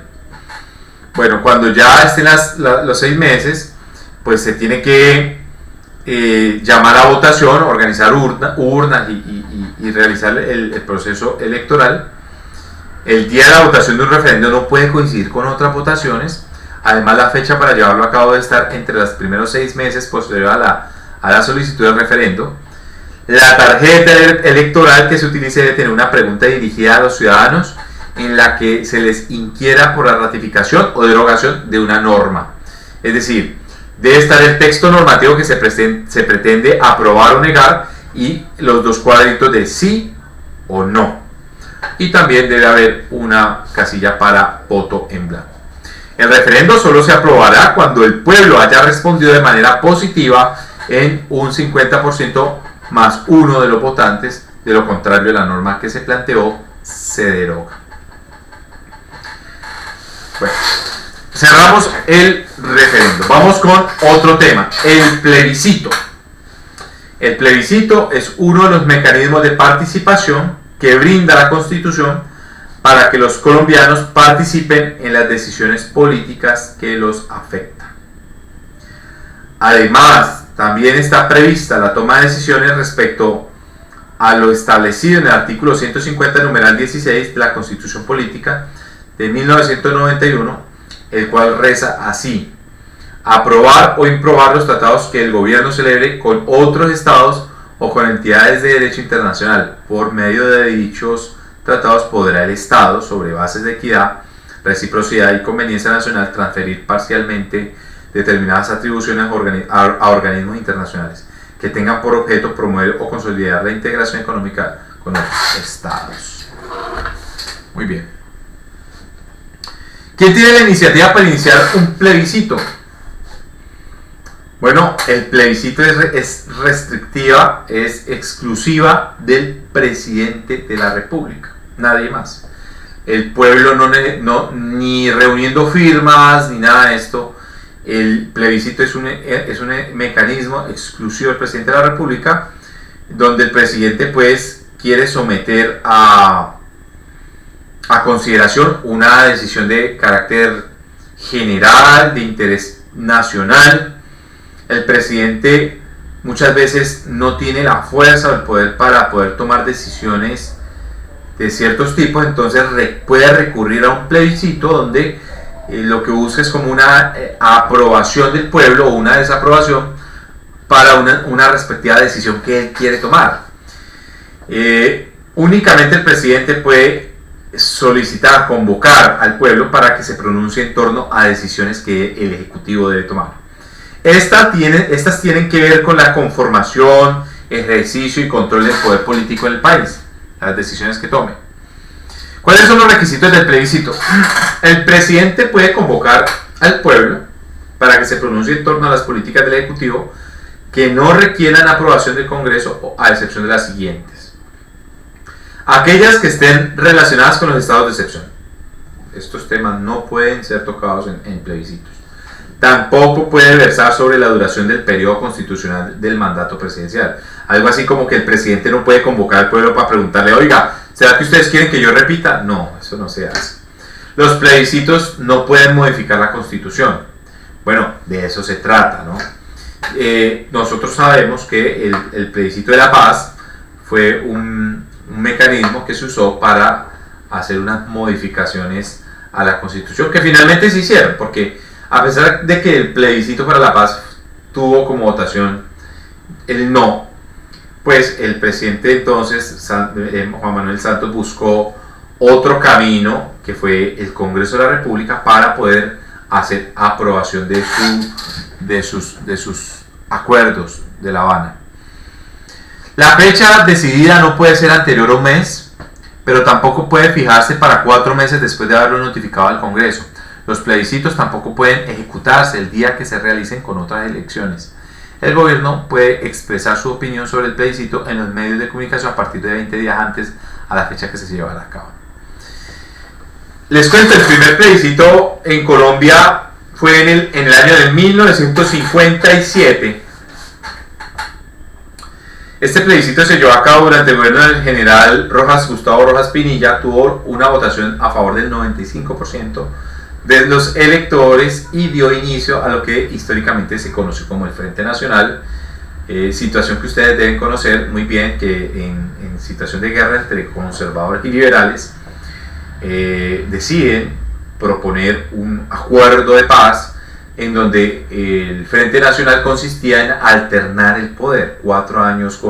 Bueno, cuando ya estén los 6 meses, pues se tiene que llamar a votación, organizar urnas y realizar el proceso electoral. El día de la votación de un referendo no puede coincidir con otras votaciones. Además, la fecha para llevarlo a cabo debe estar entre los primeros 6 meses posterior a la solicitud del referendo. La tarjeta electoral que se utilice debe tener una pregunta dirigida a los ciudadanos en la que se les inquiera por la ratificación o derogación de una norma. Es decir, debe estar el texto normativo que se pretende aprobar o negar y los 2 cuadritos de sí o no. Y también debe haber una casilla para voto en blanco. El referendo solo se aprobará cuando el pueblo haya respondido de manera positiva en un 50% más 1 de los votantes. De lo contrario, la norma que se planteó se deroga. Bueno, cerramos el referendo. Vamos con otro tema, el plebiscito. El plebiscito es uno de los mecanismos de participación que brinda la Constitución para que los colombianos participen en las decisiones políticas que los afectan. Además, también está prevista la toma de decisiones respecto a lo establecido en el artículo 150, numeral 16 de la Constitución Política de 1991, el cual reza así: aprobar o improbar los tratados que el gobierno celebre con otros estados o con entidades de derecho internacional. Por medio de dichos tratados podrá el Estado, sobre bases de equidad, reciprocidad y conveniencia nacional, transferir parcialmente determinadas atribuciones a organismos internacionales que tengan por objeto promover o consolidar la integración económica con otros estados. Muy bien. ¿Quién tiene la iniciativa para iniciar un plebiscito? Bueno, el plebiscito es restrictiva, es exclusiva del presidente de la República, nadie más. El pueblo ni reuniendo firmas ni nada de esto. El plebiscito es un mecanismo exclusivo del presidente de la República, donde el presidente pues quiere someter a consideración una decisión de carácter general, de interés nacional. El presidente muchas veces no tiene la fuerza o el poder para poder tomar decisiones de ciertos tipos, entonces puede recurrir a un plebiscito donde lo que busca es como una aprobación del pueblo o una desaprobación para una respectiva decisión que él quiere tomar. Únicamente el presidente puede solicitar, convocar al pueblo para que se pronuncie en torno a decisiones que el Ejecutivo debe tomar. Estas tienen que ver con la conformación, ejercicio y control del poder político en el país, las decisiones que tome. ¿Cuáles son los requisitos del plebiscito? El presidente puede convocar al pueblo para que se pronuncie en torno a las políticas del Ejecutivo que no requieran aprobación del Congreso, a excepción de las siguientes: aquellas que estén relacionadas con los estados de excepción. Estos temas no pueden ser tocados en plebiscitos. Tampoco puede versar sobre la duración del periodo constitucional del mandato presidencial. Algo así como que el presidente no puede convocar al pueblo para preguntarle: oiga, ¿será que ustedes quieren que yo repita? No, eso no se hace. Los plebiscitos no pueden modificar la Constitución. Bueno, de eso se trata, ¿no? Nosotros sabemos que el plebiscito de la paz fue un mecanismo que se usó para hacer unas modificaciones a la Constitución que finalmente se hicieron, porque a pesar de que el plebiscito para la paz tuvo como votación el no, pues el presidente entonces, Juan Manuel Santos, buscó otro camino que fue el Congreso de la República para poder hacer aprobación de sus acuerdos de La Habana. La fecha decidida no puede ser anterior a un mes, pero tampoco puede fijarse para 4 meses después de haberlo notificado al Congreso. Los plebiscitos tampoco pueden ejecutarse el día que se realicen con otras elecciones. El gobierno puede expresar su opinión sobre el plebiscito en los medios de comunicación a partir de 20 días antes a la fecha que se llevará a cabo. Les cuento, el primer plebiscito en Colombia fue en el año de 1957. Este plebiscito se llevó a cabo durante el gobierno del general Gustavo Rojas Pinilla. Tuvo una votación a favor del 95% de los electores y dio inicio a lo que históricamente se conoció como el Frente Nacional, situación que ustedes deben conocer muy bien, que en situación de guerra entre conservadores y liberales deciden proponer un acuerdo de paz en donde el Frente Nacional consistía en alternar el poder, 4 años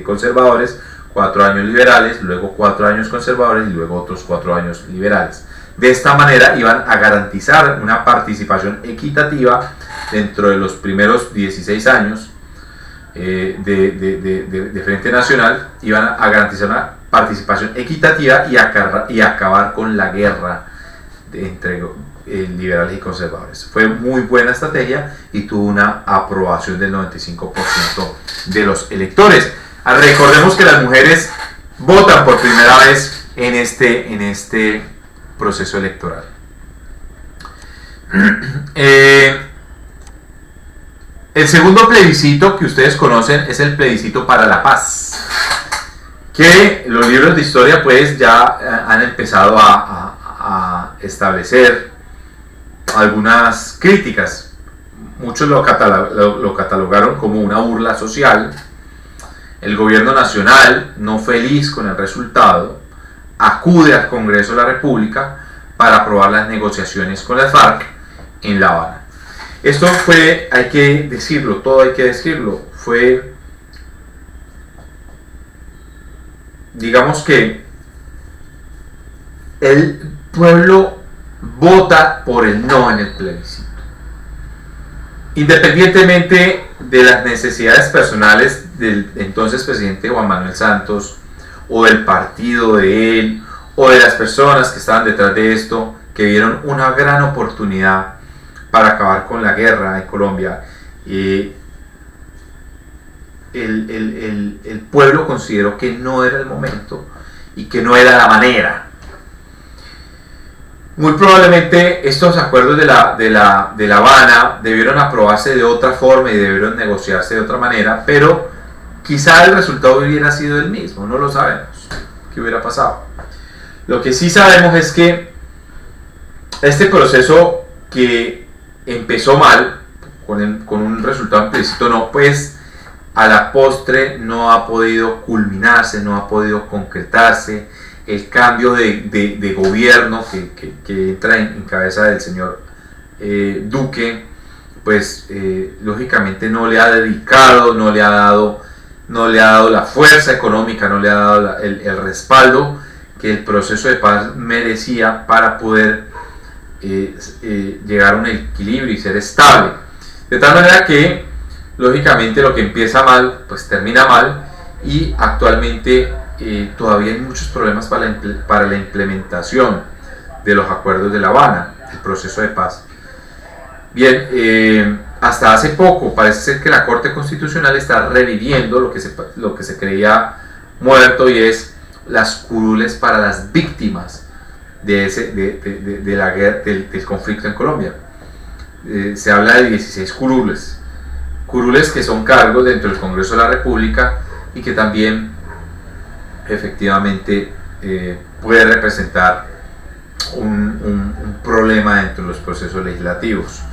conservadores, 4 años liberales, luego 4 años conservadores y luego otros 4 años liberales. De esta manera iban a garantizar una participación equitativa dentro de los primeros 16 años de Frente Nacional, iban a garantizar una participación equitativa y acabar con la guerra entre liberales y conservadores. Fue muy buena estrategia y tuvo una aprobación del 95% de los electores. Recordemos que las mujeres votan por primera vez en este proceso electoral. El segundo plebiscito que ustedes conocen es el plebiscito para la paz, que los libros de historia pues ya han empezado a establecer algunas críticas. Muchos lo catalogaron como una burla social. El gobierno nacional, no feliz con el resultado, acude al Congreso de la República para aprobar las negociaciones con las FARC en La Habana. Esto fue, hay que decirlo, todo hay que decirlo, fue, digamos que el pueblo vota por el no en el plebiscito, independientemente de las necesidades personales del entonces presidente Juan Manuel Santos, o del partido de él, o de las personas que estaban detrás de esto, que vieron una gran oportunidad para acabar con la guerra en Colombia. El pueblo consideró que no era el momento y que no era la manera. Muy probablemente estos acuerdos de La Habana debieron aprobarse de otra forma y debieron negociarse de otra manera, pero quizá el resultado hubiera sido el mismo, no lo sabemos qué hubiera pasado. Lo que sí sabemos es que este proceso, que empezó mal, con un resultado implícito, no, pues a la postre no ha podido culminarse, no ha podido concretarse. El cambio de gobierno que entra en cabeza del señor Duque, pues lógicamente no le ha dedicado, no le ha dado la fuerza económica, no le ha dado el respaldo que el proceso de paz merecía para poder llegar a un equilibrio y ser estable. De tal manera que, lógicamente, lo que empieza mal, pues termina mal, y actualmente todavía hay muchos problemas para la implementación de los acuerdos de La Habana, el proceso de paz. Bien, hasta hace poco parece ser que la Corte Constitucional está reviviendo lo que se creía muerto, y es las curules para las víctimas de la guerra, del conflicto en Colombia. Se habla de 16 curules que son cargos dentro del Congreso de la República y que también efectivamente puede representar un problema dentro de los procesos legislativos.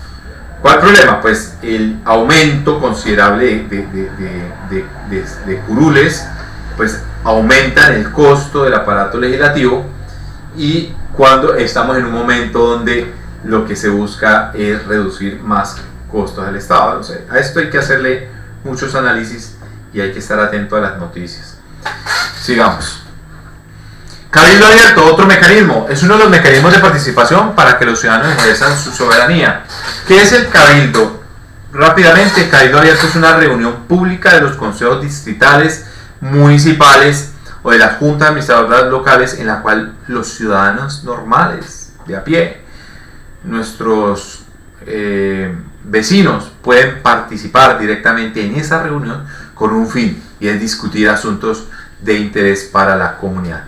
¿Cuál problema? Pues el aumento considerable de curules, pues aumentan el costo del aparato legislativo, y cuando estamos en un momento donde lo que se busca es reducir más costos del Estado. O sea, a esto hay que hacerle muchos análisis y hay que estar atento a las noticias. Sigamos. Cabildo abierto, otro mecanismo, es uno de los mecanismos de participación para que los ciudadanos ejerzan su soberanía. ¿Qué es el cabildo? Rápidamente, cabildo abierto es una reunión pública de los consejos distritales, municipales o de las juntas administradoras locales en la cual los ciudadanos normales, de a pie, nuestros vecinos pueden participar directamente en esa reunión con un fin, y es discutir asuntos de interés para la comunidad.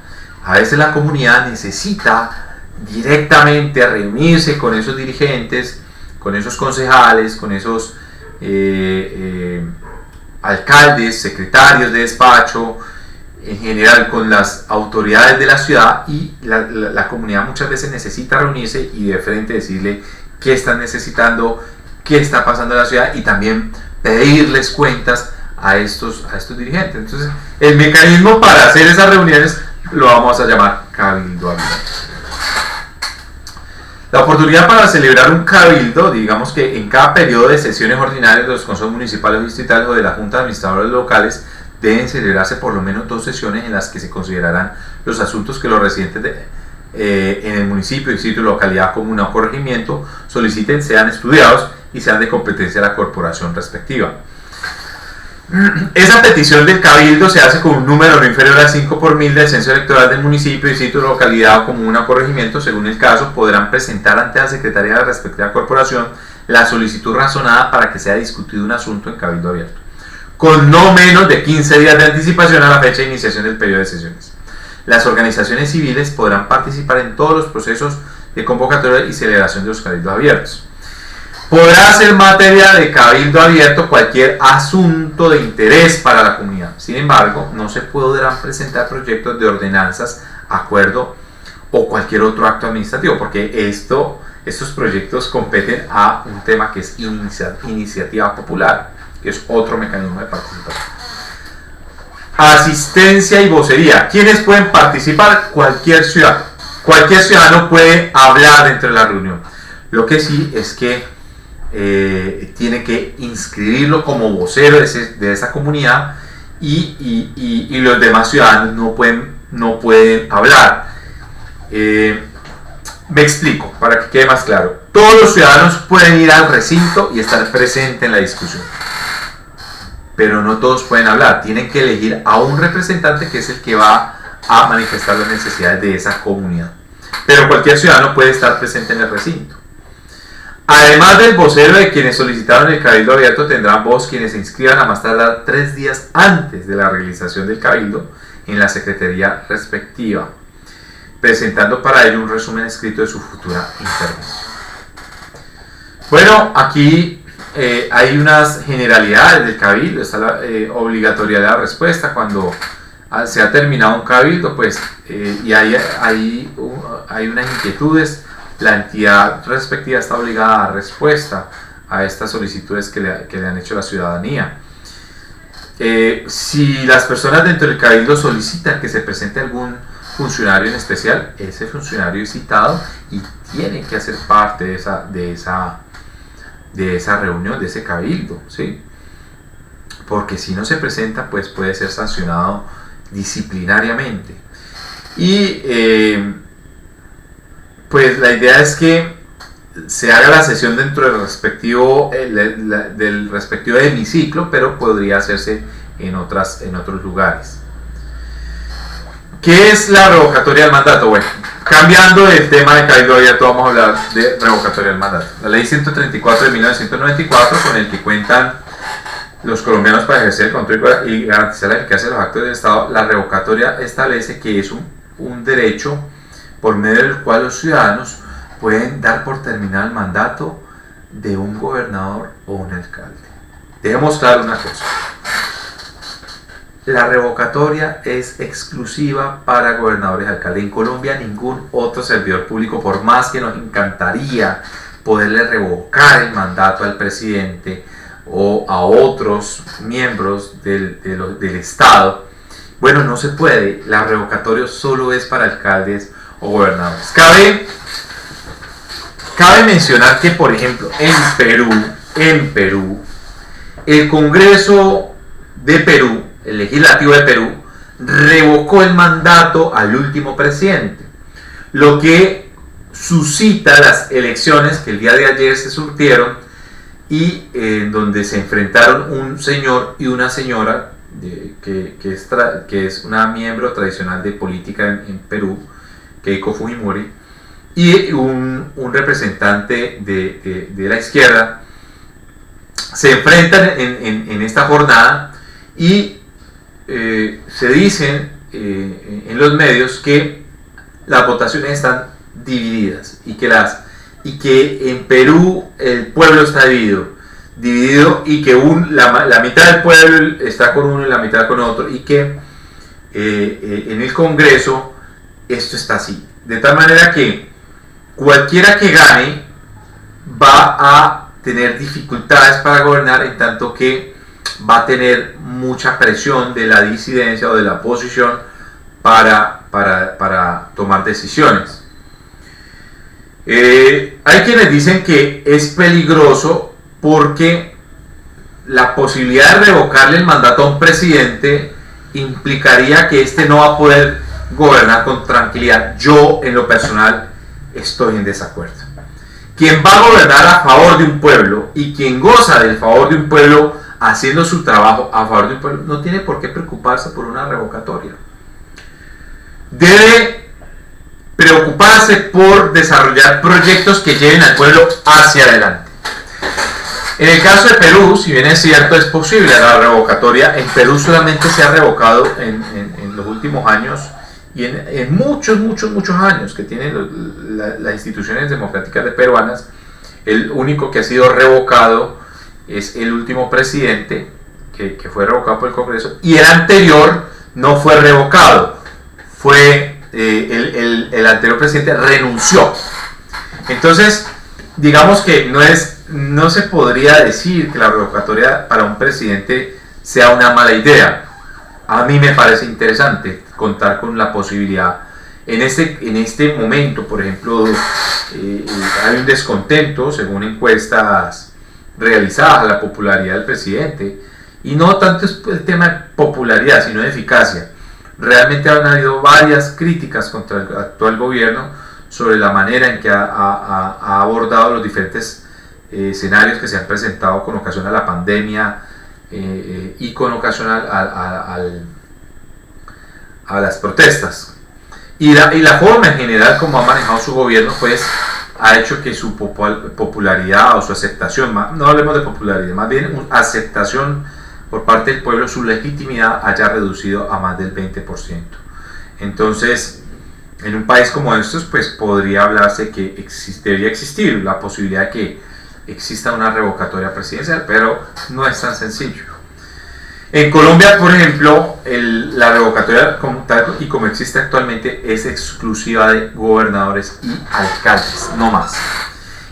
A veces la comunidad necesita directamente reunirse con esos dirigentes, con esos concejales, con esos alcaldes, secretarios de despacho, en general con las autoridades de la ciudad, y la comunidad muchas veces necesita reunirse y de frente decirle qué están necesitando, qué está pasando en la ciudad, y también pedirles cuentas a estos dirigentes. Entonces, el mecanismo para hacer esas reuniones lo vamos a llamar cabildo abierto. La oportunidad para celebrar un cabildo, digamos que en cada periodo de sesiones ordinarias de los consejos municipales o distritales o de la junta de administradores locales deben celebrarse por lo menos 2 sesiones en las que se considerarán los asuntos que los residentes en el municipio, distrito, localidad, comuna o corregimiento soliciten sean estudiados y sean de competencia de la corporación respectiva. Esa petición del cabildo se hace con un número no inferior a 5 por 1000 del censo electoral del municipio, distrito, localidad, comuna o corregimiento. Según el caso, podrán presentar ante la secretaría de la respectiva corporación la solicitud razonada para que sea discutido un asunto en cabildo abierto, con no menos de 15 días de anticipación a la fecha de iniciación del periodo de sesiones. Las organizaciones civiles podrán participar en todos los procesos de convocatoria y celebración de los cabildos abiertos. Podrá ser materia de cabildo abierto cualquier asunto de interés para la comunidad. Sin embargo, no se podrán presentar proyectos de ordenanzas, acuerdo o cualquier otro acto administrativo, porque estos proyectos competen a un tema que es iniciativa popular, que es otro mecanismo de participación. Asistencia y vocería. ¿Quiénes pueden participar? Cualquier ciudadano. Cualquier ciudadano puede hablar dentro de la reunión. Lo que sí es que tiene que inscribirlo como vocero de esa comunidad, y los demás ciudadanos no pueden hablar. Me explico para que quede más claro. Todos los ciudadanos pueden ir al recinto y estar presentes en la discusión, pero no todos pueden hablar. Tienen que elegir a un representante que es el que va a manifestar las necesidades de esa comunidad, pero cualquier ciudadano puede estar presente en el recinto. Además del vocero de quienes solicitaron el cabildo abierto, tendrán voz quienes se inscriban a más tardar 3 días antes de la realización del cabildo en la secretaría respectiva, presentando para ello un resumen escrito de su futura intervención. Bueno, aquí hay unas generalidades del cabildo. Está la obligatoriedad de la respuesta cuando se ha terminado un cabildo, pues, y hay unas inquietudes. La entidad respectiva está obligada a dar respuesta a estas solicitudes que le han hecho la ciudadanía. Si las personas dentro del cabildo solicitan que se presente algún funcionario en especial, ese funcionario es citado y tiene que hacer parte de esa reunión, de ese cabildo, ¿sí? Porque si no se presenta, pues puede ser sancionado disciplinariamente. Y pues la idea es que se haga la sesión dentro del respectivo hemiciclo, pero podría hacerse en otros lugares. ¿Qué es la revocatoria del mandato? Bueno, cambiando del tema de cabildo abierto, vamos a hablar de revocatoria del mandato. La ley 134 de 1994, con el que cuentan los colombianos para ejercer el control y garantizar la eficacia de los actos del Estado, la revocatoria establece que es un derecho por medio del cual los ciudadanos pueden dar por terminado el mandato de un gobernador o un alcalde. Dejemos claro una cosa: la revocatoria es exclusiva para gobernadores y alcaldes. En Colombia ningún otro servidor público, por más que nos encantaría poderle revocar el mandato al presidente o a otros miembros del Estado, bueno, no se puede. La revocatoria solo es para alcaldes o gobernadores. Cabe mencionar que, por ejemplo, en Perú, el Congreso de Perú, el Legislativo de Perú, revocó el mandato al último presidente, lo que suscita las elecciones que el día de ayer se surtieron y donde se enfrentaron un señor y una señora que es una miembro tradicional de política en Perú, Keiko Fujimori, y un representante de la izquierda. Se enfrentan en esta jornada y se dicen en los medios que las votaciones están divididas y que en Perú el pueblo está dividido y que la mitad del pueblo está con uno y la mitad con otro, y que en el Congreso esto está así, de tal manera que cualquiera que gane va a tener dificultades para gobernar, en tanto que va a tener mucha presión de la disidencia o de la oposición para tomar decisiones. Hay quienes dicen que es peligroso porque la posibilidad de revocarle el mandato a un presidente implicaría que éste no va a poder gobernar con tranquilidad. Yo, en lo personal, estoy en desacuerdo. Quien va a gobernar a favor de un pueblo y quien goza del favor de un pueblo haciendo su trabajo a favor de un pueblo no tiene por qué preocuparse por una revocatoria. Debe preocuparse por desarrollar proyectos que lleven al pueblo hacia adelante. En el caso de Perú, si bien es cierto, es posible la revocatoria. En Perú solamente se ha revocado en los últimos años y en muchos años que tienen las instituciones democráticas peruanas. El único que ha sido revocado es el último presidente que fue revocado por el Congreso, y el anterior no fue revocado, el anterior presidente renunció. Entonces, digamos que no se podría decir que la revocatoria para un presidente sea una mala idea. A mí me parece interesante contar con la posibilidad. En este momento, por ejemplo, hay un descontento, según encuestas realizadas, a la popularidad del presidente, y no tanto es el tema de popularidad, sino de eficacia. Realmente han habido varias críticas contra el actual gobierno sobre la manera en que ha abordado los diferentes escenarios que se han presentado con ocasión a la pandemia y con ocasión a las protestas. Y la forma en general como ha manejado su gobierno, pues, ha hecho que su popularidad o su aceptación, no hablemos de popularidad, más bien aceptación por parte del pueblo, su legitimidad haya reducido a más del 20%. Entonces, en un país como estos, pues podría hablarse que debería existir la posibilidad de que exista una revocatoria presidencial, pero no es tan sencillo. En Colombia, por ejemplo, la revocatoria como tal y como existe actualmente es exclusiva de gobernadores y alcaldes, no más.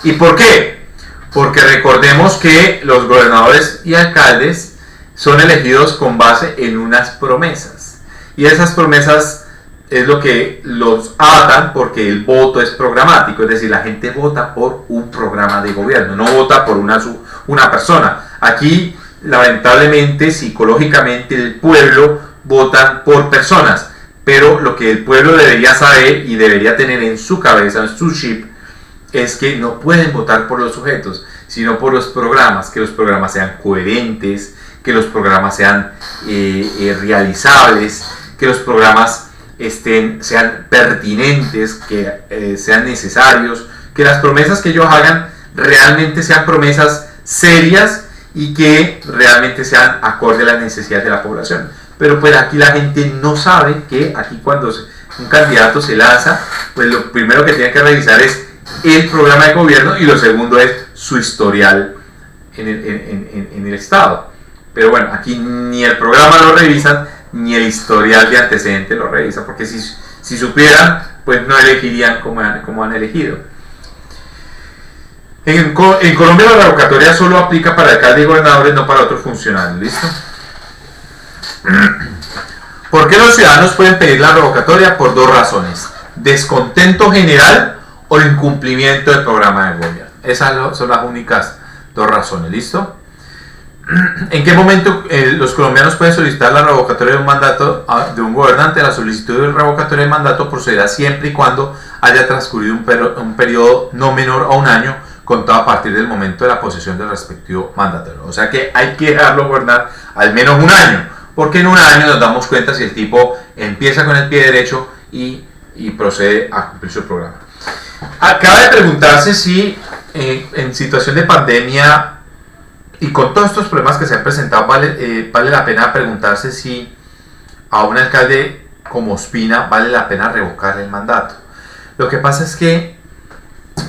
¿Y por qué? Porque recordemos que los gobernadores y alcaldes son elegidos con base en unas promesas, y esas promesas es lo que los atan, porque el voto es programático, es decir, la gente vota por un programa de gobierno, no vota por una persona. Aquí, lamentablemente, psicológicamente, el pueblo vota por personas, pero lo que el pueblo debería saber y debería tener en su cabeza, en su chip, es que no pueden votar por los sujetos, sino por los programas, que los programas sean coherentes, que los programas sean realizables, que los programas sean pertinentes, que sean necesarios, que las promesas que ellos hagan realmente sean promesas serias y que realmente sean acorde a las necesidades de la población. Pero pues aquí la gente no sabe que aquí cuando un candidato se lanza, pues lo primero que tiene que revisar es el programa de gobierno y lo segundo es su historial en el Estado. Pero bueno, aquí ni el programa lo revisan, ni el historial de antecedentes lo revisan, porque si supieran, pues no elegirían como han elegido. En Colombia la revocatoria solo aplica para alcaldes y gobernadores, no para otros funcionarios. ¿Listo? ¿Por qué los ciudadanos pueden pedir la revocatoria? Por dos razones: descontento general o incumplimiento del programa de gobierno. Esas son las únicas dos razones. ¿Listo? ¿En qué momento los colombianos pueden solicitar la revocatoria de un mandato de un gobernante? La solicitud de revocatoria de mandato procederá siempre y cuando haya transcurrido un periodo no menor a un año, contado a partir del momento de la posesión del respectivo mandatario. O sea que hay que dejarlo gobernar al menos un año, porque en un año nos damos cuenta si el tipo empieza con el pie derecho y procede a cumplir su programa. Acaba de preguntarse si en situación de pandemia y con todos estos problemas que se han presentado, vale la pena preguntarse si a un alcalde como Ospina vale la pena revocar el mandato. Lo que pasa es que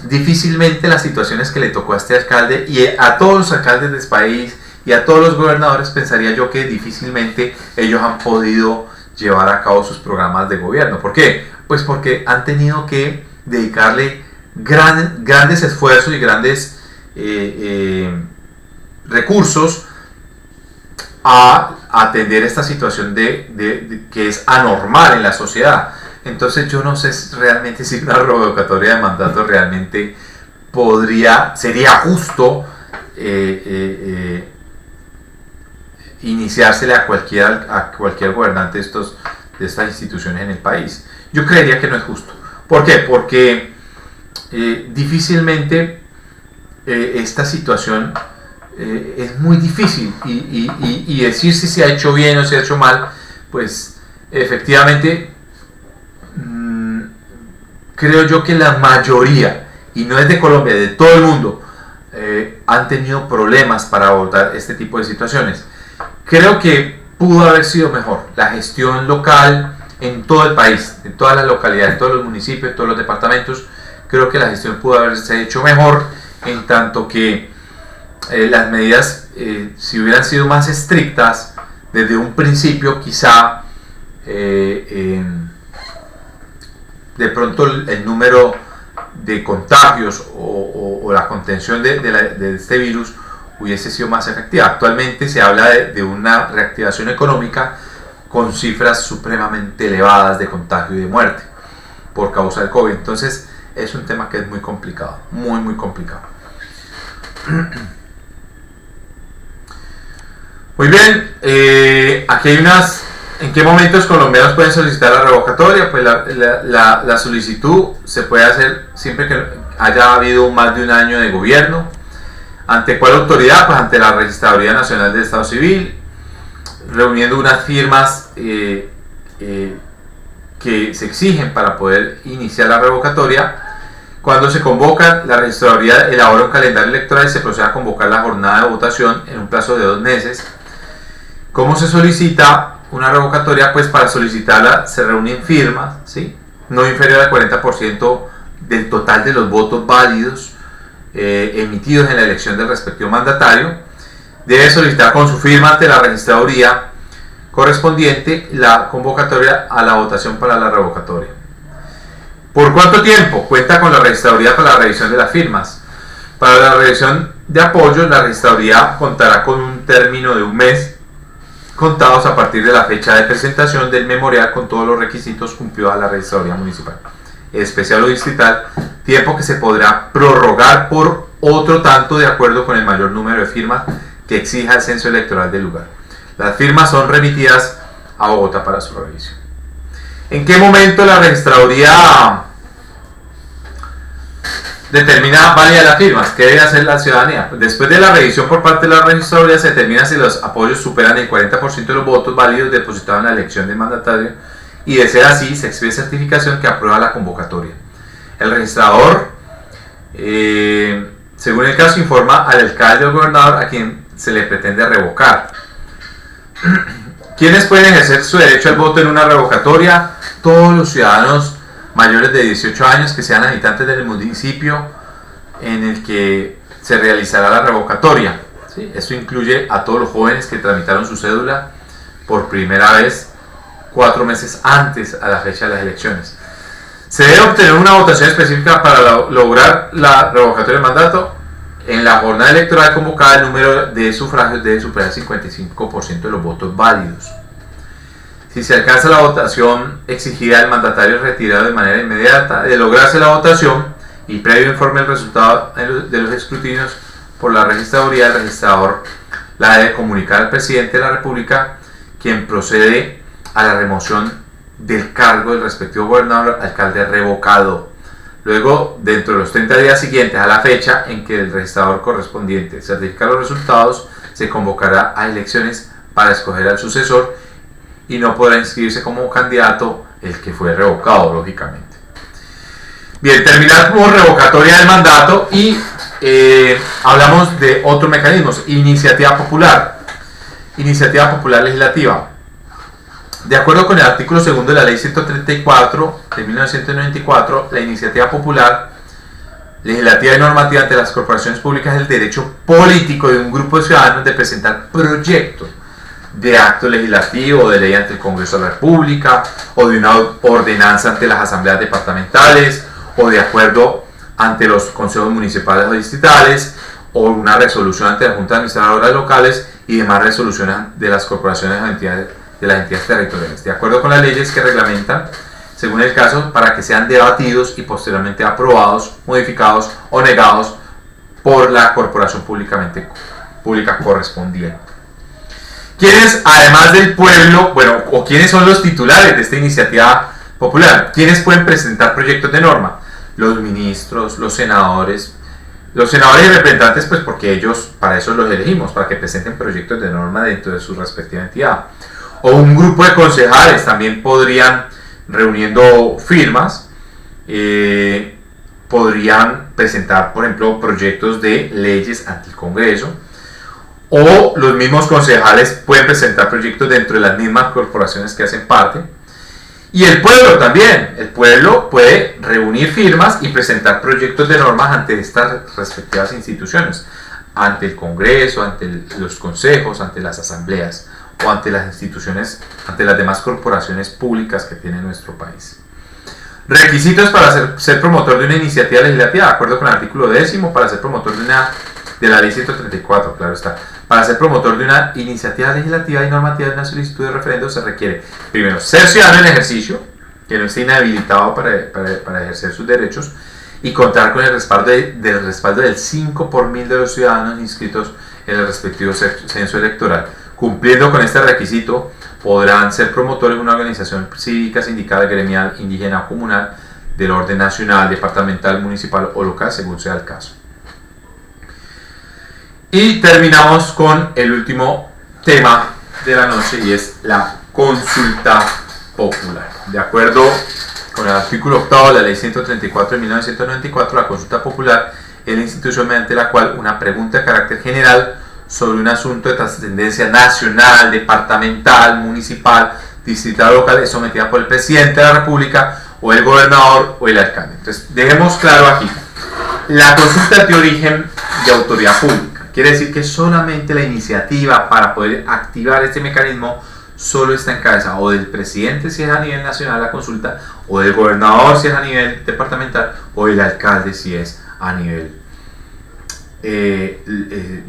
difícilmente las situaciones que le tocó a este alcalde y a todos los alcaldes del país y a todos los gobernadores, pensaría yo que difícilmente ellos han podido llevar a cabo sus programas de gobierno. ¿Por qué? Pues porque han tenido que dedicarle grandes esfuerzos y grandes recursos a atender esta situación que es anormal en la sociedad. Entonces yo no sé realmente si una revocatoria de mandato realmente sería justo iniciársele a cualquier gobernante de estas instituciones en el país. Yo creería que no es justo. ¿Por qué? Porque difícilmente esta situación es muy difícil y decir si se ha hecho bien o se ha hecho mal, pues efectivamente creo yo que la mayoría, y no es de Colombia, de todo el mundo, han tenido problemas para abordar este tipo de situaciones. Creo que pudo haber sido mejor la gestión local en todo el país, en todas las localidades, en todos los municipios, en todos los departamentos. Creo que la gestión pudo haberse hecho mejor, en tanto que las medidas, si hubieran sido más estrictas desde un principio, quizá de pronto el número de contagios o la contención de este virus hubiese sido más efectiva. Actualmente se habla de una reactivación económica con cifras supremamente elevadas de contagio y de muerte por causa del COVID. Entonces es un tema que es muy complicado, muy complicado. Muy bien, aquí hay ¿en qué momentos colombianos pueden solicitar la revocatoria? Pues la solicitud se puede hacer siempre que haya habido más de un año de gobierno. ¿Ante cuál autoridad? Pues ante la Registraduría Nacional del Estado Civil, reuniendo unas firmas que se exigen para poder iniciar la revocatoria. Cuando se convocan, la Registraduría elabora un calendario electoral y se procede a convocar la jornada de votación en un plazo de 2 meses. ¿Cómo se solicita una revocatoria? Pues para solicitarla se reúnen firmas, ¿sí? No inferior al 40% del total de los votos válidos emitidos en la elección del respectivo mandatario. Debe solicitar con su firma ante la registraduría correspondiente la convocatoria a la votación para la revocatoria. ¿Por cuánto tiempo? Cuenta con la registraduría para la revisión de las firmas. Para la revisión de apoyos, la registraduría contará con un término de 1 mes contados a partir de la fecha de presentación del memorial con todos los requisitos cumplidos a la registraduría municipal, especial o distrital, tiempo que se podrá prorrogar por otro tanto de acuerdo con el mayor número de firmas que exija el censo electoral del lugar. Las firmas son remitidas a Bogotá para su revisión. ¿En qué momento la registraduría determina válida las firmas? ¿Qué debe hacer la ciudadanía? Después de la revisión por parte de la registraduría se determina si los apoyos superan el 40% de los votos válidos depositados en la elección del mandatario, y de ser así se expide certificación que aprueba la convocatoria. El registrador, según el caso, informa al alcalde o gobernador a quien se le pretende revocar. ¿Quiénes pueden ejercer su derecho al voto en una revocatoria? Todos los ciudadanos mayores de 18 años que sean habitantes del municipio en el que se realizará la revocatoria, ¿sí? Esto incluye a todos los jóvenes que tramitaron su cédula por primera vez 4 meses antes a la fecha de las elecciones. Se debe obtener una votación específica para lograr la revocatoria del mandato. En la jornada electoral convocada, el número de sufragios debe superar el 55% de los votos válidos. Si se alcanza la votación exigida, el mandatario es retirado de manera inmediata. De lograrse la votación y previo informe del resultado de los escrutinios por la registraduría, el registrador la debe comunicar al presidente de la República, quien procede a la remoción del cargo del respectivo gobernador alcalde revocado. Luego, dentro de los 30 días siguientes a la fecha en que el registrador correspondiente certifica los resultados, se convocará a elecciones para escoger al sucesor y no podrá inscribirse como candidato el que fue revocado, lógicamente. Bien, terminar como revocatoria del mandato y hablamos de otros mecanismos. Iniciativa popular. Iniciativa popular legislativa. De acuerdo con el artículo 2 de la Ley 134 de 1994, la iniciativa popular legislativa y normativa ante las corporaciones públicas es el derecho político de un grupo de ciudadanos de presentar proyectos de acto legislativo o de ley ante el Congreso de la República, o de una ordenanza ante las asambleas departamentales, o de acuerdo ante los consejos municipales o distritales, o una resolución ante las juntas administradoras locales y demás resoluciones de las corporaciones o entidades de las entidades territoriales, de acuerdo con las leyes que reglamentan, según el caso, para que sean debatidos y posteriormente aprobados, modificados o negados por la corporación pública correspondiente. ¿Quiénes, además del pueblo, bueno, o quiénes son los titulares de esta iniciativa popular? ¿Quiénes pueden presentar proyectos de norma? Los ministros, los senadores y representantes, pues porque ellos, para eso los elegimos, para que presenten proyectos de norma dentro de su respectiva entidad. O un grupo de concejales también podrían, reuniendo firmas, podrían presentar, por ejemplo, proyectos de leyes ante el Congreso. O los mismos concejales pueden presentar proyectos dentro de las mismas corporaciones que hacen parte. Y el pueblo también. El pueblo puede reunir firmas y presentar proyectos de normas ante estas respectivas instituciones. Ante el Congreso, ante los consejos, ante las asambleas o ante las instituciones, ante las demás corporaciones públicas que tiene nuestro país. Requisitos para ser promotor de una iniciativa legislativa, de acuerdo con el artículo 10, para ser promotor de la ley 134, claro está. Para ser promotor de una iniciativa legislativa y normativa de una solicitud de referendo se requiere, primero, ser ciudadano en ejercicio, que no esté inhabilitado para ejercer sus derechos, y contar con el respaldo del 5 por 1000 de los ciudadanos inscritos en el respectivo censo electoral. Cumpliendo con este requisito, podrán ser promotores de una organización cívica, sindical, gremial, indígena o comunal del orden nacional, departamental, municipal o local, según sea el caso. Y terminamos con el último tema de la noche, y es la consulta popular. De acuerdo con el artículo 8 de la Ley 134 de 1994, la consulta popular es la institución mediante la cual una pregunta de carácter general sobre un asunto de trascendencia nacional, departamental, municipal, distrital o local es sometida por el presidente de la República o el gobernador o el alcalde. Entonces, dejemos claro aquí, la consulta es de origen de autoridad pública. Quiere decir que solamente la iniciativa para poder activar este mecanismo solo está en cabeza o del presidente si es a nivel nacional la consulta, o del gobernador si es a nivel departamental, o del alcalde si es a nivel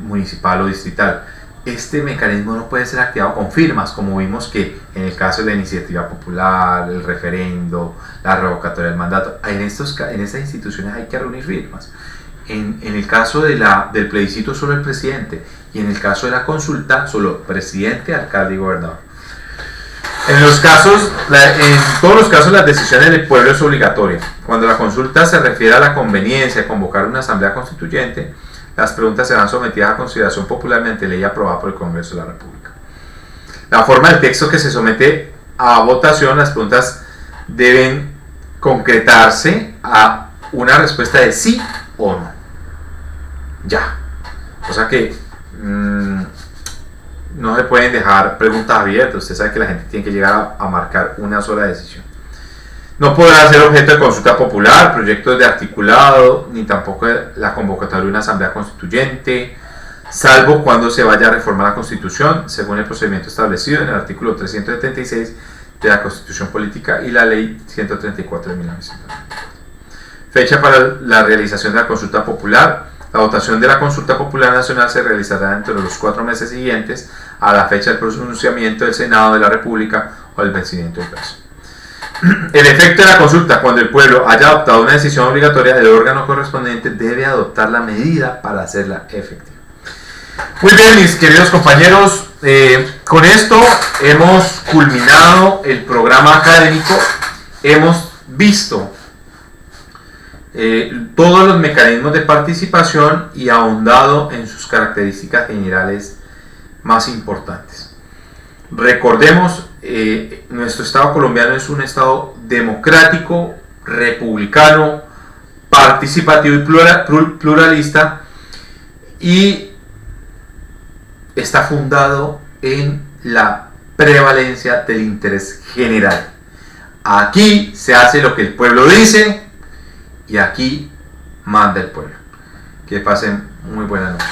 municipal o distrital. Este mecanismo no puede ser activado con firmas, como vimos que en el caso de la iniciativa popular, el referendo, la revocatoria del mandato. En estas instituciones hay que reunir firmas. En el caso del plebiscito, solo el presidente, y en el caso de la consulta, solo presidente, alcalde y gobernador. En todos los casos, las decisiones del pueblo es obligatoria. Cuando la consulta se refiere a la conveniencia de convocar una asamblea constituyente, las preguntas serán sometidas a consideración popular mediante ley aprobada por el Congreso de la República. La forma del texto que se somete a votación, las preguntas deben concretarse a una respuesta de sí o no. Ya. O sea que no se pueden dejar preguntas abiertas. Usted sabe que la gente tiene que llegar a marcar una sola decisión. No podrá ser objeto de consulta popular, proyectos de articulado, ni tampoco la convocatoria de una asamblea constituyente, salvo cuando se vaya a reformar la Constitución, según el procedimiento establecido en el artículo 376 de la Constitución Política y la Ley 134 de 1994. Fecha para la realización de la consulta popular. La votación de la consulta popular nacional se realizará dentro de los 4 meses siguientes a la fecha del pronunciamiento del Senado de la República o el vencimiento del plazo. El efecto de la consulta: cuando el pueblo haya adoptado una decisión obligatoria, el órgano correspondiente debe adoptar la medida para hacerla efectiva. Muy bien, mis queridos compañeros, con esto hemos culminado el programa académico, hemos visto todos los mecanismos de participación y ahondado en sus características generales más importantes. Recordemos, nuestro Estado colombiano es un Estado democrático, republicano, participativo y pluralista, y está fundado en la prevalencia del interés general. Aquí se hace lo que el pueblo dice y aquí manda el pueblo. Que pasen muy buena noche.